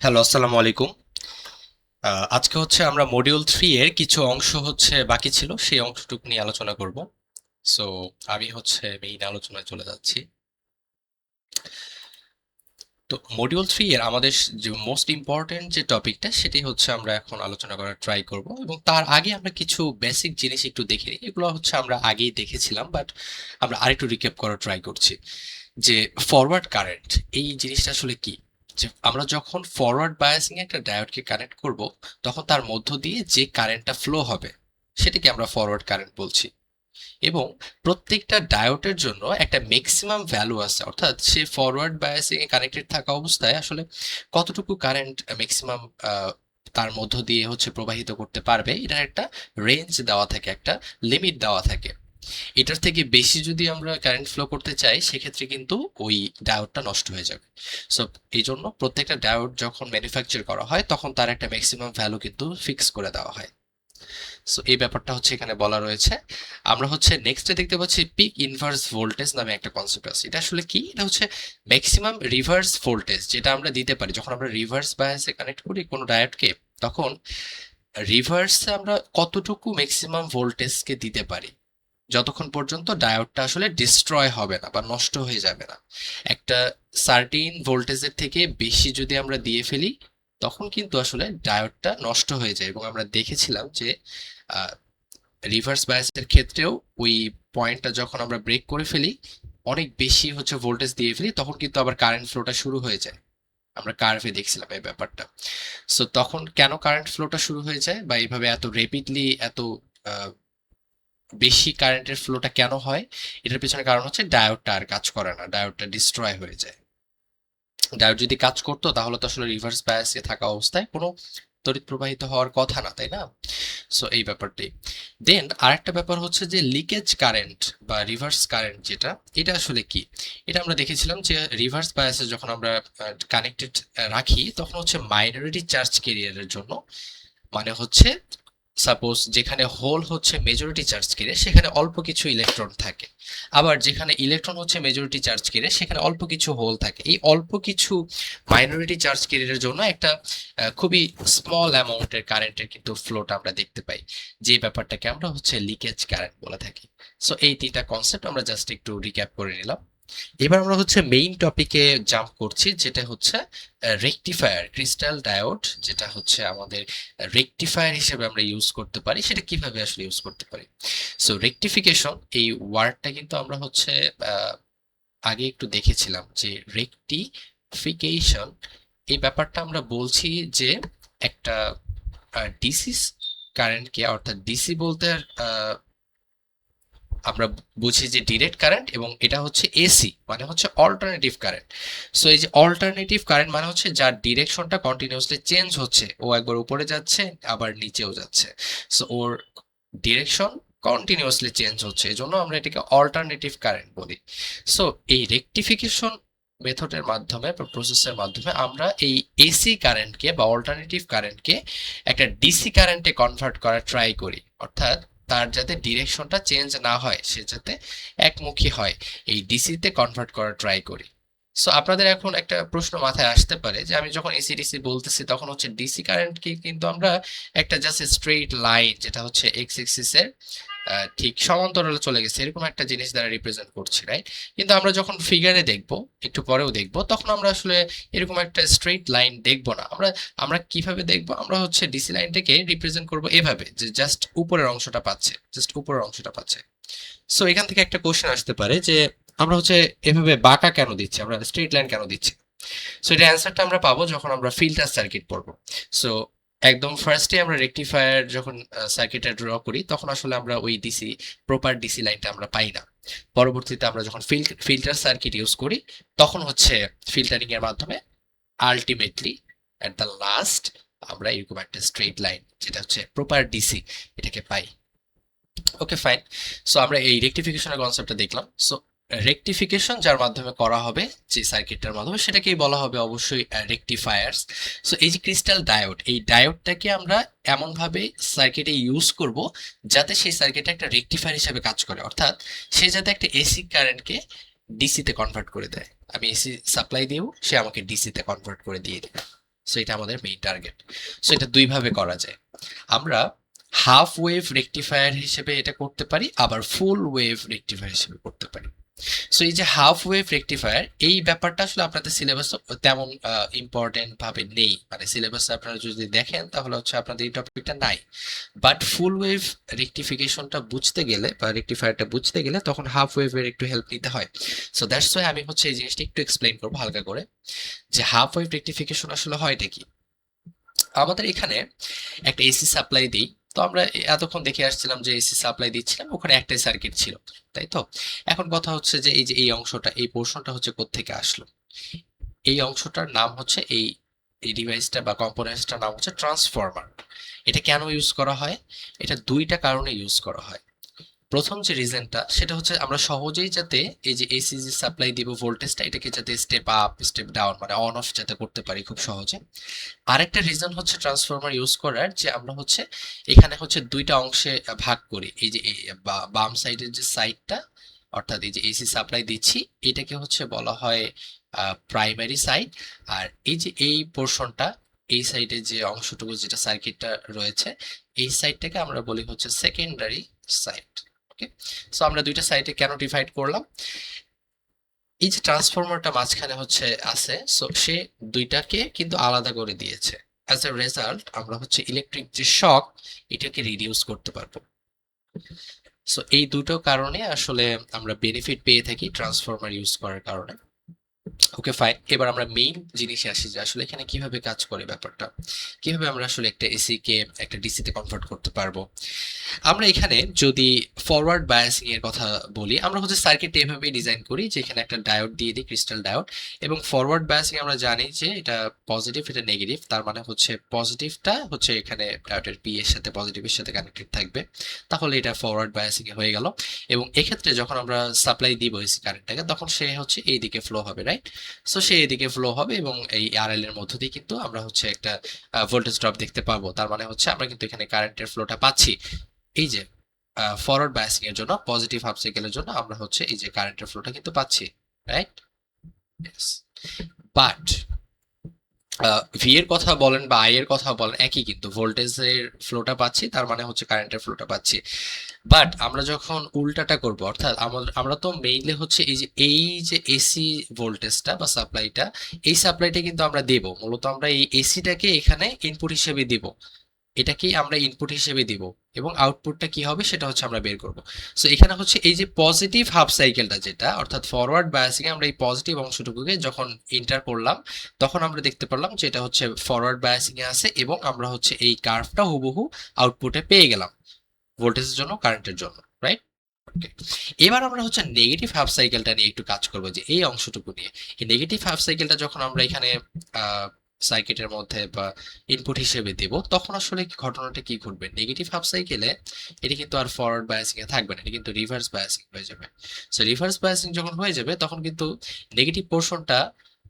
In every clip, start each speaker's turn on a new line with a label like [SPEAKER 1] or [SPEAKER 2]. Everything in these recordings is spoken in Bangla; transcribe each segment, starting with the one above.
[SPEAKER 1] হ্যালো, আসসালামু আলাইকুম। আজকে আমরা মডিউল 3 এর কিছু অংশ বাকি ছিল, সেই অংশটুকু নিয়ে আলোচনা করব। সো আমি মেইন আলোচনায় চলে যাচ্ছি। তো মডিউল 3 এর আমাদের যে মোস্ট ইম্পর্টেন্ট যে টপিকটা, সেটি আমরা এখন আলোচনা করার ট্রাই করব, এবং তার আগে আমরা কিছু বেসিক জিনিস একটু দেখে নিই। এগুলো আমরা আগেই দেখেছিলাম, বাট আমরা আরেকটু রিক্যাপ করার ট্রাই করছি। যে ফরওয়ার্ড কারেন্ট, এই জিনিসটা আসলে কি? যে আমরা যখন ফরওয়ার্ড বায়াসিং একটা ডায়োডকে কানেক্ট করব, তখন তার মধ্য দিয়ে যে কারেন্টটা ফ্লো হবে, সেটাকে আমরা ফরওয়ার্ড কারেন্ট বলছি। এবং প্রত্যেকটা ডায়োডের জন্য একটা ম্যাক্সিমাম ভ্যালু আছে, অর্থাৎ সে ফরওয়ার্ড বায়াসিং এ কানেক্টেড থাকা অবস্থায় আসলে কতটুকু কারেন্ট ম্যাক্সিমাম তার মধ্য দিয়ে প্রবাহিত করতে পারবে, এটার একটা রেঞ্জ দেওয়া থাকে, একটা লিমিট দেওয়া থাকে। এটার থেকে বেশি যদি আমরা কারেন্ট ফ্লো করতে চাই, সেক্ষেত্রে কিন্তু ওই ডায়োডটা নষ্ট হয়ে যাবে। সো এই জন্য প্রত্যেকটা ডায়োড যখন ম্যানুফ্যাকচার করা হয়, তখন তার একটা ম্যাক্সিমাম ভ্যালু কিন্তু ফিক্স করে দেওয়া হয়। সো এই ব্যাপারটা এখানে বলা রয়েছে। আমরা নেক্সটে দেখতে পাচ্ছি পিক ইনভার্স ভোল্টেজ নামে একটা কনসেপ্ট আছে। এটা আসলে কি? এটা ম্যাক্সিমাম রিভার্স ভোল্টেজ যেটা আমরা দিতে পারি যখন আমরা রিভার্স বায়াসে কানেক্ট করি কোনো ডায়োডকে। তখন রিভার্সে আমরা কতটুকু ম্যাক্সিমাম ভোল্টেজকে দিতে পারি, যতক্ষণ পর্যন্ত ডায়োডটা আসলে ডিস্ট্রয় হবে না বা নষ্ট হয়ে যাবে না। একটা সার্টিন ভোল্টেজের থেকে বেশি যদি আমরা দিয়ে ফেলি, তখন কিন্তু আসলে ডায়োডটা নষ্ট হয়ে যায়। এবং আমরা দেখেছিলাম যে রিভার্স বায়াসের ক্ষেত্রেও ওই পয়েন্টটা যখন আমরা ব্রেক করে ফেলি, অনেক বেশি ভোল্টেজ দিয়ে ফেলি, তখন কিন্তু আবার কারেন্ট ফ্লোটা শুরু হয়ে যায়। আমরা কার্ভে দেখছিলাম এই ব্যাপারটা। সো তখন কেন কারেন্ট ফ্লোটা শুরু হয়ে যায়, বা এইভাবে এত রেপিডলি এত আহ, বেশি কারেন্টের ফ্লোটা কেন হয়, এটার পেছনে কারণ ডায়োডটা আর কাজ করে না, ডায়োডটা ডিস্ট্রয় হয়ে যায়। ডায়োড যদি কাজ করতো, তাহলে তো আসলে রিভার্স বায়াসে থাকা অবস্থায় কোনো তড়িৎ প্রবাহিত হওয়ার কথা না, তাই না? সো এই ব্যাপারটাই। দেন আরেকটা ব্যাপার যে লিকেজ কারেন্ট বা রিভার্স কারেন্ট, যেটা এটা আসলে কি? এটা আমরা দেখেছিলাম যে রিভার্স বায়াসে যখন আমরা কানেক্টেড রাখি, তখন মাইনরিটি চার্জ ক্যারিয়ারের জন্য, মানে সাপোজ যেখানে হোল মেজরিটি চার্জ কেড়ে, সেখানে অল্প কিছু ইলেকট্রন থাকে। আবার যেখানে ইলেকট্রন মেজরিটি চার্জ কেড়ে, সেখানে অল্প কিছু হোল থাকে। এই অল্প কিছু মাইনরিটি চার্জ ক্যারিয়ারের জন্য একটা খুবই স্মল অ্যামাউন্টের কারেন্টের কিন্তু ফ্লোটা আমরা দেখতে পাই, যে ব্যাপারটাকে আমরা লিকেজ কারেন্ট বলে থাকি। সো এই তিনটা কনসেপ্ট আমরা জাস্ট একটু রিক্যাপ করে নিলাম। এবার আমরা মেইন টপিকে জাম্প করছি, যেটা রেকটিফায়ার ক্রিস্টাল ডায়োড, যেটা আমাদের রেকটিফায়ার হিসেবে আমরা ইউজ করতে পারি। সেটা কিভাবে আসলে ইউজ করতে পারি? সো রেকটিফিকেশন এই ওয়ার্ডটা কিন্তু আমরা আহ, আগে একটু দেখেছিলাম যে রেকটিফিকেশন এই ব্যাপারটা আমরা বলছি যে একটা ডিসি কারেন্টকে, অর্থাৎ ডিসি বলতে আমরা বুঝি যে ডিরেক্ট কারেন্ট, এবং এটা এসি মানে অল্টারনেটিভ কারেন্ট। সো এই যে অল্টারনেটিভ কারেন্ট মানে যার ডিরেকশনটা কন্টিনিউয়াসলি চেঞ্জ হচ্ছে, ও একবার উপরে যাচ্ছে আবার নিচেও যাচ্ছে। সো ওর ডিরেকশন কন্টিনিউয়াসলি চেঞ্জ হচ্ছে, এই জন্য আমরা এটাকে অল্টারনেটিভ কারেন্ট বলি। সো এই রেকটিফিকেশন মেথডের মাধ্যমে বা প্রসেসের মাধ্যমে আমরা এই এসি কারেন্টকে বা অল্টারনেটিভ কারেন্টকে একটা ডিসি কারেন্টে কনভার্ট করার ট্রাই করি, অর্থাৎ তার যাতে ডিরেকশনটা চেঞ্জ না হয়, সে যাতে একমুখী হয়, এই ডিসিতে কনভার্ট করার ট্রাই করি। সো আপনাদের এখন একটা প্রশ্ন মাথায় আসতে পারে যে আমি যখন এসি ডিসি বলতেছি, তখন ডিসি কারেন্টকে কিন্তু আমরা একটা জাস্ট স্ট্রেইট লাইন, যেটা এক্স এক্সিস এর ঠিক সমান্তরালে চলে গেছে, এরকম একটা জিনিস দ্বারা রিপ্রেজেন্ট করছি, রাইট? কিন্তু আমরা যখন ফিগারে দেখব, একটু পরেও দেখব, তখন আমরা আসলে এরকম একটা স্ট্রেইট লাইন দেখব না। আমরা আমরা কিভাবে দেখব? আমরা ডিসি লাইনটাকে রিপ্রেজেন্ট করব এভাবে, যে জাস্ট উপরের অংশটা পাচ্ছে, জাস্ট উপরের অংশটা পাচ্ছে। সো এখান থেকে একটা কোশ্চেন আসতে পারে যে আমরা এভাবে বাঁকা কেন দিচ্ছি, আমরা স্ট্রেট লাইন কেন দিচ্ছি? সো এটা অ্যান্সারটা আমরা পাবো যখন আমরা ফিল্টার সার্কিট পড়বো। সো একদম ফার্স্টে আমরা রেকটিফায়ার যখন সার্কিটটা ড্র করি, তখন আসলে আমরা ওই ডিসি, প্রপার ডিসি লাইনটা আমরা পাই না। পরবর্তীতে আমরা যখন ফিল্টার সার্কিট ইউজ করি, তখন ফিল্টারিং এর মাধ্যমে আলটিমেটলি এট দ্য লাস্ট আমরা এরকম একটা স্ট্রেট লাইন, যেটা প্রপার ডিসি, এটাকে পাই। ওকে, ফাইন। সো আমরা এই রেকটিফিকেশনের কনসেপ্টটা দেখলাম। সো রেকটিফিকেশন যার মাধ্যমে করা হবে, যে সার্কিটটার মাধ্যমে, সেটাকেই বলা হবে অবশ্যই রেকটিফায়ার্স। সো এই যে ক্রিস্টাল ডায়োড, এই ডায়োডটাকে আমরা এমনভাবে সার্কিটে ইউজ করব, যাতে সেই সার্কিটে একটা রেকটিফায়ার হিসেবে কাজ করে, অর্থাৎ সে যাতে একটা এসি কারেন্টকে ডিসিতে কনভার্ট করে দেয়। আমি এসি সাপ্লাই দিয়েও সে আমাকে ডিসিতে কনভার্ট করে দিয়ে দেবে। সো এটা আমাদের মেইন টার্গেট। সো এটা দুইভাবে করা যায়। আমরা হাফ ওয়েভ রেকটিফায়ার হিসেবে এটা করতে পারি, আবার ফুল ওয়েভ রেকটিফায়ার হিসেবে করতে পারি। সো এই যে হাফ ওয়েভ রেকটিফায়ার, এই ব্যাপারটা আসলে আপনাদের সিলেবাস তেমন ইম্পর্টেন্ট ভাবে নেই, মানে সিলেবাস আপনারা যদি দেখেন তাহলে হচ্ছে আপনাদের এই টপিকটা নাই। বাট ফুল ওয়েভ রেকটিফিকেশনটা বুঝতে গেলে বা রেকটিফায়ারটা বুঝতে গেলে তখন হাফ ওয়েভের একটু হেল্প নিতে হয়। সো দ্যাটস ওয়াই আমি হচ্ছে এই জিনিসটা একটু এক্সপ্লেইন করবো হালকা করে, যে হাফ ওয়েভ রেকটিফিকেশন আসলে হয়টা কি। আমাদের এখানে একটা এসি সাপ্লাই দিই, তো আমরা এতক্ষণ দেখে আসছিলাম যে এসি সাপ্লাই দিচ্ছিলাম, ওখানে একটাই সার্কিট ছিল, তাই তো। এখন কথা হচ্ছে যে এই যে এই অংশটা, এই পোর্শনটা হচ্ছে কোত্থেকে আসলো। এই অংশটার নাম হচ্ছে এই এই ডিভাইসটা বা কম্পোনেন্টসটার নাম হচ্ছে ট্রান্সফরমার। এটা কেন ইউজ করা হয়? এটা দুইটা কারণে ইউজ করা হয়। প্রথম যে রিজনটা সেটা হচ্ছে আমরা সহজেই যাতে এই যে এসি যে সাপ্লাই দিব ভোল্টেজটা, এটাকে যাতে স্টেপ আপ স্টেপ ডাউন মানে অন অফ যাতে করতে পারি খুব সহজে। আরেকটা রিজন হচ্ছে ট্রান্সফরমার ইউজ করার, যে আমরা হচ্ছে এখানে হচ্ছে দুইটা অংশে ভাগ করি। এই যে বাম সাইডের যে সাইডটা, অর্থাৎ এই যে এসি সাপ্লাই দিচ্ছি, এটাকে হচ্ছে বলা হয় প্রাইমারি সাইড। আর এই যে এই পোর্শনটা, এই সাইডে যে অংশটুকু যেটা সার্কিটটা রয়েছে, এই সাইডটাকে আমরা বলি হচ্ছে সেকেন্ডারি সাইড। ওকে, সো আমরা দুইটা সাইডে কেন ডিভাইড করলাম? এই যে ট্রান্সফরমারটা মাঝখানে হচ্ছে আছে, সো সে দুইটাকে কিন্তু আলাদা করে দিয়েছে। অ্যাজ এ রেজাল্ট আমরা হচ্ছে ইলেকট্রিক যে শক, এটাকে রিডিউস করতে পারবো। সো এই দুটো কারণে আসলে আমরা বেনিফিট পেয়ে থাকি ট্রান্সফরমার ইউজ করার কারণে। ওকে ফাইন, এবার আমরা মেইন জিনিসে আসি যে আসলে এখানে কিভাবে কাজ করে ব্যাপারটা, কিভাবে আমরা আসলে একটা এসি কে একটা ডিসি তে কনভার্ট করতে পারবো। আমরা এখানে যদি ফরওয়ার্ড বায়াসিং এর কথা বলি, আমরা হচ্ছে সার্কিটটা এভাবেই ডিজাইন করি যে এখানে একটা ডায়োড দিয়ে দিই, ক্রিস্টাল ডায়োড। এবং ফরওয়ার্ড বায়াসিং আমরা জানি যে এটা পজিটিভ, এটা নেগেটিভ, তার মানে হচ্ছে পজিটিভটা হচ্ছে এখানে ডায়োডের পি এর সাথে পজিটিভের সাথে কানেক্টেড থাকবে, তাহলে এটা ফরওয়ার্ড বায়াসিং এ হয়ে গেল। এবং এক্ষেত্রে যখন আমরা সাপ্লাই দিব এসি কারেন্টটাকে, তখন সে হচ্ছে এই দিকে ফ্লো হবে, রাইট? সো সে এদিকে ফ্লো হবে এবং এই আরএল এর মধ্য দিয়ে কিন্তু আমরা হচ্ছে একটা ভোল্টেজ ড্রপ দেখতে পাবো। তার মানে হচ্ছে আমরা কিন্তু এখানে কারেন্টের ফ্লোটা পাচ্ছি। এই যে ফরওয়ার্ড বায়াসিং এর জন্য, পজিটিভ হাফ সাইকেলের জন্য আমরা হচ্ছে এই যে কারেন্টের ফ্লোটা কিন্তু পাচ্ছি, রাইট? ইয়েস। বাট ভি এর কথা বলেন বা আই এর কথা বলেন, একই, কিন্তু ভোল্টেজের ফ্লোটা পাচ্ছি, তার মানে হচ্ছে কারেন্টের ফ্লোটা পাচ্ছি। বাট আমরা যখন উল্টাটা করব, অর্থাৎ আমরা তো মেইনলি হচ্ছে এই যে এসি ভোল্টেজটা বা সাপ্লাইটা, এই সাপ্লাইটা কিন্তু আমরা দেব, মূলত আমরা এই এসিটাকে এখানে ইনপুট হিসেবে দিব, এটাকেই আমরা ইনপুট হিসেবে দিব, এবং আউটপুটটা কি হবে সেটা হচ্ছে আমরা বের করব। সো এখানে হচ্ছে এই যে পজিটিভ হাফ সাইকেলটা যেটা, অর্থাৎ ফরওয়ার্ড বায়াসিং এ আমরা এই পজিটিভ অংশটুকুকে যখন এন্টার করলাম, তখন আমরা দেখতে পারলাম যে এটা হচ্ছে ফরওয়ার্ড বায়াসিং এ আছে, এবং আমরা হচ্ছে এই কার্ভটা হুবহু আউটপুটে পেয়ে গেলাম ভোল্টেজের জন্য, কারেন্টের জন্য, রাইট? ওকে, এবার আমরা হচ্ছে নেগেটিভ হাফ সাইকেলটা নিয়ে একটু কাজ করবো, যে এই অংশটুকু নিয়ে। এই নেগেটিভ হাফ সাইকেলটা যখন আমরা এখানে সার্কিটের মধ্যে বা ইনপুট হিসেবে দেব, তখন আসলে ঘটনাটা কি ঘটবে? নেগেটিভ হাফ সাইকেলে এটা কিন্তু আর ফরওয়ার্ড বায়াসিং এ থাকবে না, এটা কিন্তু রিভার্স বায়াসিং হয়ে যাবে। সো রিভার্স বায়াসিং যখন হয়ে যাবে, তখন কিন্তু নেগেটিভ পোর্শনটা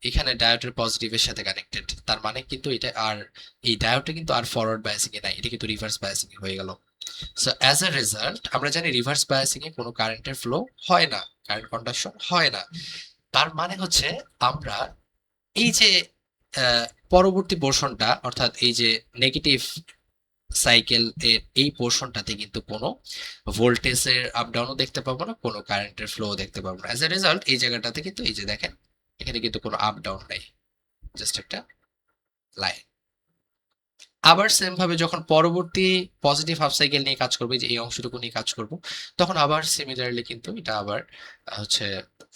[SPEAKER 1] এখানে ডায়োডের পজিটিভের সাথে কানেক্টেড, তার মানে কিন্তু এটা আর এই ডায়োডটা কিন্তু আর ফরওয়ার্ড বায়াসিং এ নাই, এটা কিন্তু রিভার্স বায়াসিং হয়ে গেল। সো অ্যাজ এ রেজাল্ট আমরা জানি রিভার্স বায়াসিং এ কোনো কারেন্টের ফ্লো হয় না, কারেন্ট কন্ডাকশন হয় না। তার মানে হচ্ছে আমরা এই যে পরবর্তী পোর্শনটা, অর্থাৎ এই যে নেগেটিভ সাইকেল এর এই পোর্শনটাতে কিন্তু কোনো ভোল্টেজের আপ ডাউনও দেখতে পাবো না, কোনো কারেন্টের ফ্লো দেখতে পাবো না। অ্যাজ এ রেজাল্ট এই জায়গাটাতে কিন্তু এই যে দেখেন, এখানে কিন্তু কোনো আপ ডাউন নাই, জাস্ট একটা লাইন। আবার সেম ভাবে যখন পরবর্তী পজিটিভ হাফ সাইকেল নিয়ে কাজ করবে, যে এই অংশটুকু নিয়ে কাজ করব, তখন আবার সিমিলারলি কিন্তু এটা আবার হচ্ছে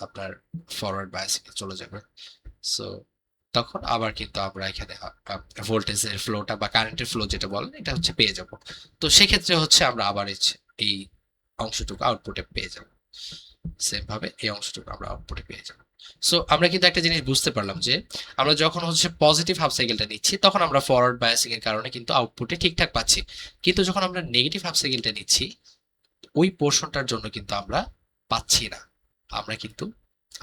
[SPEAKER 1] আপনার ফরওয়ার্ড বায়াসিং এ চলে যাবে। সো তখন আবার কিন্তু আমরা এখানে ভোল্টেজের ফ্লোটা বা কারেন্টের ফ্লো যেটা বলেন, এটা হচ্ছে পেয়ে যাব। তো সেক্ষেত্রে হচ্ছে আমরা আবার এই অংশটুকু আউটপুটে পেয়ে যাব, সেম ভাবে এই অংশটুকু আমরা আউটপুটে পেয়ে যাব। সো আমরা কিন্তু একটা জিনিস বুঝতে পারলাম যে আমরা যখন হচ্ছে পজিটিভ হাফ সাইকেলটা নিচ্ছি, তখন আমরা ফরওয়ার্ড বায়াসিং এর কারণে কিন্তু আউটপুটে ঠিকঠাক পাচ্ছি, কিন্তু যখন আমরা নেগেটিভ হাফ সাইকেলটা নিচ্ছি, ওই পোর্শনটার জন্য কিন্তু আমরা পাচ্ছি না, আমরা কিন্তু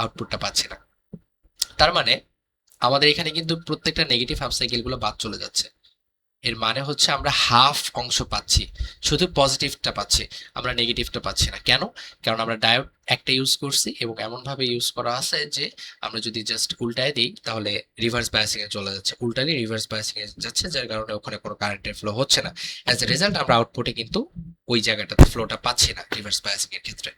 [SPEAKER 1] আউটপুটটা পাচ্ছি না। তার মানে আমাদের এখানে কিন্তু প্রত্যেকটা নেগেটিভ হাফ সাইকেল গুলো বাদ চলে যাচ্ছে, এর মানে হচ্ছে আমরা হাফ অংশ পাচ্ছি, শুধু পজিটিভটা পাচ্ছি, আমরা নেগেটিভটা পাচ্ছি না। কেন? কারণ আমরা ডায়োড একটা ইউজ করছি এবং এমন ভাবে ইউজ করা আছে যে আমরা যদি জাস্ট উল্টায় দিই তাহলে রিভার্স বায়াসিং এ চলে যাচ্ছে, উল্টালে রিভার্স বায়াসিং এ যাচ্ছে, যার কারণে ওখানে কোনো কারেন্টের ফ্লো হচ্ছে না। অ্যাজ এ রেজাল্ট আমরা আউটপুটে কিন্তু ওই জায়গাটাতে ফ্লোটা পাচ্ছি না রিভার্স বায়াসিং এর ক্ষেত্রে।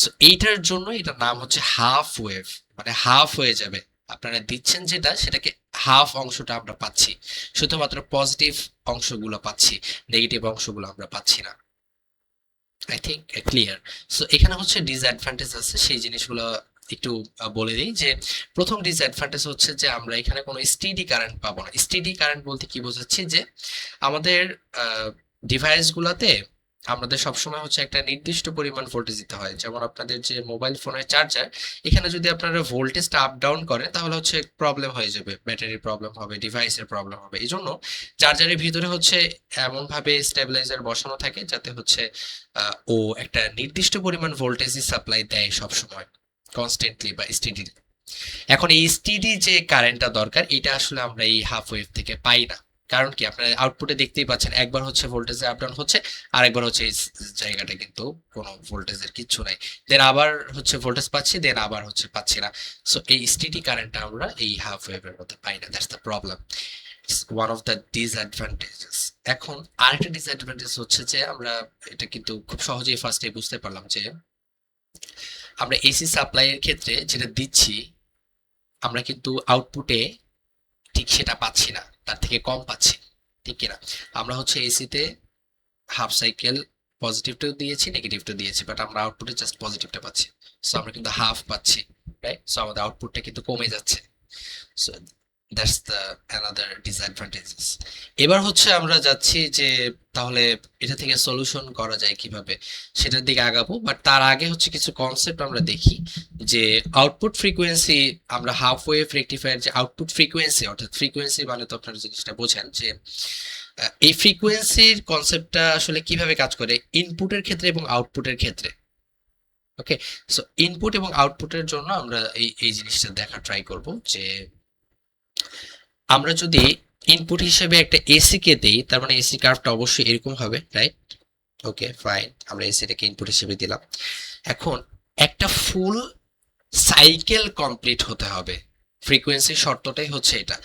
[SPEAKER 1] সো এইটার জন্য এটার নাম হচ্ছে হাফ ওয়েভ, মানে হাফ হয়ে যাবে। আপনারা দিচ্ছেন যেটা, সেটাকে হাফ অংশটা আমরা পাচ্ছি, শুধুমাত্র পজিটিভ অংশগুলো পাচ্ছি, নেগেটিভ অংশগুলো আমরা পাচ্ছি না। I think clear. সো এখানে হচ্ছে ডিসঅ্যাডভান্টেজ আছে, সেই জিনিসগুলো একটু বলে দিই। যে প্রথম ডিসঅ্যাডভান্টেজ হচ্ছে যে আমরা এখানে কোনো স্টেডি কারেন্ট পাবো না। স্টেডি কারেন্ট বলতে কি বোঝাচ্ছি, যে আমাদের ডিভাইস গুলাতে আমাদের সবসময় হচ্ছে একটা নির্দিষ্ট পরিমাণ ভোল্টেজ দিতে হয়। যেমন আপনাদের যে মোবাইল ফোনের চার্জার, এখানে যদি আপনারা ভোল্টেজটা আপ ডাউন করেন তাহলে হচ্ছে প্রবলেম হয়ে যাবে, ব্যাটারির প্রবলেম হবে, ডিভাইসের প্রবলেম হবে। এই জন্য চার্জারের ভিতরে হচ্ছে এমন ভাবে স্টেবিলাইজার বসানো থাকে যাতে হচ্ছে ও একটা নির্দিষ্ট পরিমাণ ভোল্টেজই সাপ্লাই দেয় সব সময়, কনস্ট্যান্টলি বা স্টেডি। এখন এই স্টেডি যে কারেন্টটা দরকার, এটা আসলে আমরা এই হাফ ওয়েভ থেকে পাই না। কারণ কি, আপনারা আউটপুটে দেখতেই পাচ্ছেন, একবার হচ্ছে ভোল্টেজে আপ ডাউন হচ্ছে, আরেকবার হচ্ছে এই জায়গাটা কিন্তু কোনো ভোল্টেজের কিচ্ছু নাই, দেন আবার হচ্ছে ভোল্টেজ পাচ্ছি, দেন আবার হচ্ছে পাচ্ছি না। সো এই স্টেডি কারেন্টটা আমরা এই হাফ ওয়েভের মধ্যে পাই না, that's the problem, one of the disadvantages. এখন আরেকটা ডিসঅ্যাডভান্টেজ হচ্ছে যে আমরা এটা কিন্তু খুব সহজেই ফার্স্টে বুঝতে পারলাম যে আমরা এসি সাপ্লাইয়ের ক্ষেত্রে যেটা দিচ্ছি, আমরা কিন্তু আউটপুটে ঠিক সেটা পাচ্ছি না, তার থেকে কম পাচ্ছি, ঠিক কিনা? আমরা হচ্ছে এসিতে হাফ সাইকেল পজিটিভটাও দিয়েছি, নেগেটিভটা দিয়েছি, বাট আমরা আউটপুটে জাস্ট পজিটিভটা পাচ্ছি। সো আমরা কিন্তু হাফ পাচ্ছি, রাইট? সো আমাদের আউটপুটটা কিন্তু কমে যাচ্ছে। So that's the another disadvantages. এবার হচ্ছে আমরা যাচ্ছি যে তাহলে এটা থেকে সলিউশন করা যায় কিভাবে, সেটার দিকে আগাবো। বাট তার আগে হচ্ছে কিছু কনসেপ্ট আমরা দেখি। যে আউটপুট ফ্রিকোয়েন্সি, আমরা হাফ ওয়েভ রেকটিফায়ার যে আউটপুট ফ্রিকোয়েন্সি, অর্থাৎ ফ্রিকোয়েন্সি মানে তো আপনারা জিনিসটা বোঝেন যে এই ফ্রিকোয়েন্সির কনসেপ্টটা আসলে কিভাবে কাজ করে ইনপুটের ক্ষেত্রে এবং আউটপুটের ক্ষেত্রে। ওকে, সো ইনপুট এবং আউটপুটের জন্য আমরা এই এই জিনিসটা দেখা ট্রাই করব। যে আমরা যদি ইনপুট হিসেবে একটা এসি কে দেই, তার মানে এসি কার্ভটা অবশ্যই এরকম হবে, রাইট? ওকে ফাইন, আমরা এসিটাকে ইনপুট হিসেবে দিলাম। এখন একটা ফুল সাইকেল কমপ্লিট হতে হবে, ফ্রিকোয়েন্সির শর্তটাই হচ্ছে এটা।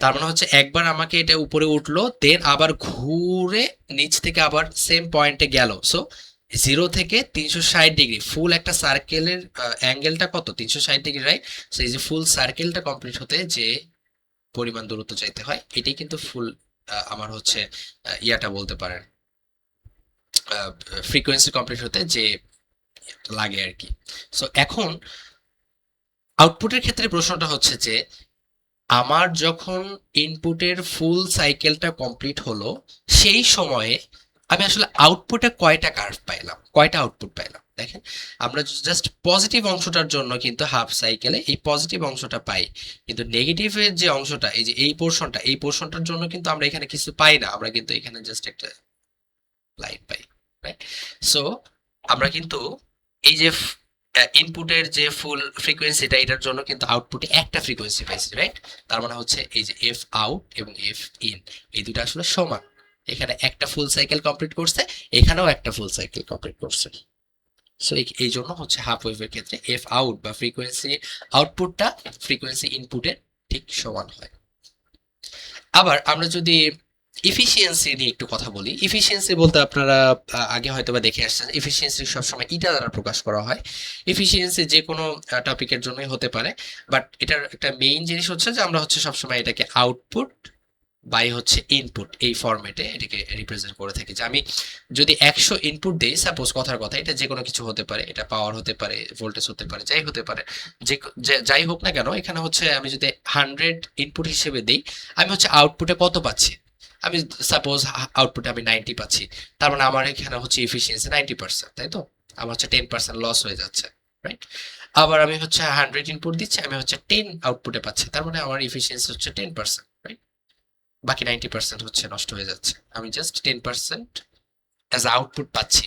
[SPEAKER 1] তার মানে হচ্ছে একবার আমাকে এটা উপরে উঠলো, দেন আবার ঘুরে নিচ থেকে আবার সেম পয়েন্টে গেল। সো 0 থেকে 360 ডিগ্রি ফুল একটা সার্কেলের অ্যাঙ্গেলটা কত, 360 ডিগ্রি, রাইট? সো এই যে ফুল সার্কেলটা কমপ্লিট হতে যে পরিমাণ দূরত্ব চাইতে হয়, এটাই কিন্তু ফুল আমার হচ্ছে ইয়াটা বলতে পারেন, ফ্রিকোয়েন্সি কমপ্লিট হতে যে লাগে আর কি। সো এখন আউটপুটের ক্ষেত্রে প্রশ্নটা হচ্ছে যে আমার যখন ইনপুটের ফুল সাইকেলটা কমপ্লিট হলো, সেই সময়ে আমি আসলে আউটপুটে কয়টা কার্ভ পাইলাম, কয়টা আউটপুট পাইলাম। দেখেন, আমরা জাস্ট পজিটিভ অংশটার জন্য কিন্তু হাফ সাইকেলে এই পজিটিভ অংশটা পাই, কিন্তু নেগেটিভের যে অংশটা, এই যে এই পোর্শনটা, এই পোর্শনটার জন্য কিন্তু আমরা এখানে কিছু পাই না, আমরা কিন্তু এখানে জাস্ট একটা লাইট পাই, রাইট? সো আমরা কিন্তু এই যে ইনপুটের যে ফুল ফ্রিকোয়েন্সিটা, এটার জন্য কিন্তু আউটপুটে একটা ফ্রিকোয়েন্সি পাইছি, রাইট? তার মানে হচ্ছে এই যে এফ আউট এবং এফ ইন, এই দুটো আসলে সমান। এখানে একটা ফুল সাইকেল কমপ্লিট করছে, এখানেও একটা ফুল সাইকেল কমপ্লিট করছে। সো এই জন্য হচ্ছে হাফ ওয়েভের ক্ষেত্রে এফ আউট বা ফ্রিকোয়েন্সি আউটপুটটা ফ্রিকোয়েন্সি ইনপুটের ঠিক সমান হয়। আবার আমরা যদি এফিসিয়েন্সি নিয়ে একটু কথা বলি, এফিসিয়েন্সি বলতে আপনারা আগে হয়তো বা দেখে আসছেন, এফিসিয়েন্সি সবসময় ইটা দ্বারা প্রকাশ করা হয়। এফিসিয়েন্সি যে কোনো টপিকের জন্যই হতে পারে, বাট এটার একটা মেইন জিনিস হচ্ছে যে আমরা হচ্ছে সবসময় এটাকে আউটপুট বাই হচ্ছে ইনপুট, এই ফরম্যাটে এটাকে রিপ্রেজেন্ট করে থাকি। যে আমি যদি 100 ইনপুট দেই, সাপোজ কথার কথা, এটা যে কোনো কিছু হতে পারে, এটা পাওয়ার হতে পারে, ভোল্টেজ হতে পারে, যাই হতে পারে, যাই হোক না কেন, এখানে হচ্ছে আমি যদি 100 ইনপুট হিসেবে দেই, আমি হচ্ছে আউটপুটে কত পাচ্ছি, আমি সাপোজ আউটপুটে আমি 90 পাচ্ছি, তার মানে আমার এখানে হচ্ছে এফিসিয়েন্সি 90%, তাই তো? আমার হচ্ছে 10% লস হয়ে যাচ্ছে, রাইট? আবার আমি হচ্ছে 100 ইনপুট দিচ্ছি, আমি হচ্ছে 10 আউটপুটে পাচ্ছি, তার মানে আমার এফিসিয়েন্সি হচ্ছে 10%, রাইট? বাকি 90% হচ্ছে নষ্ট হয়ে যাচ্ছে, আমি জাস্ট 10% অ্যাজ আউটপুট পাচ্ছি।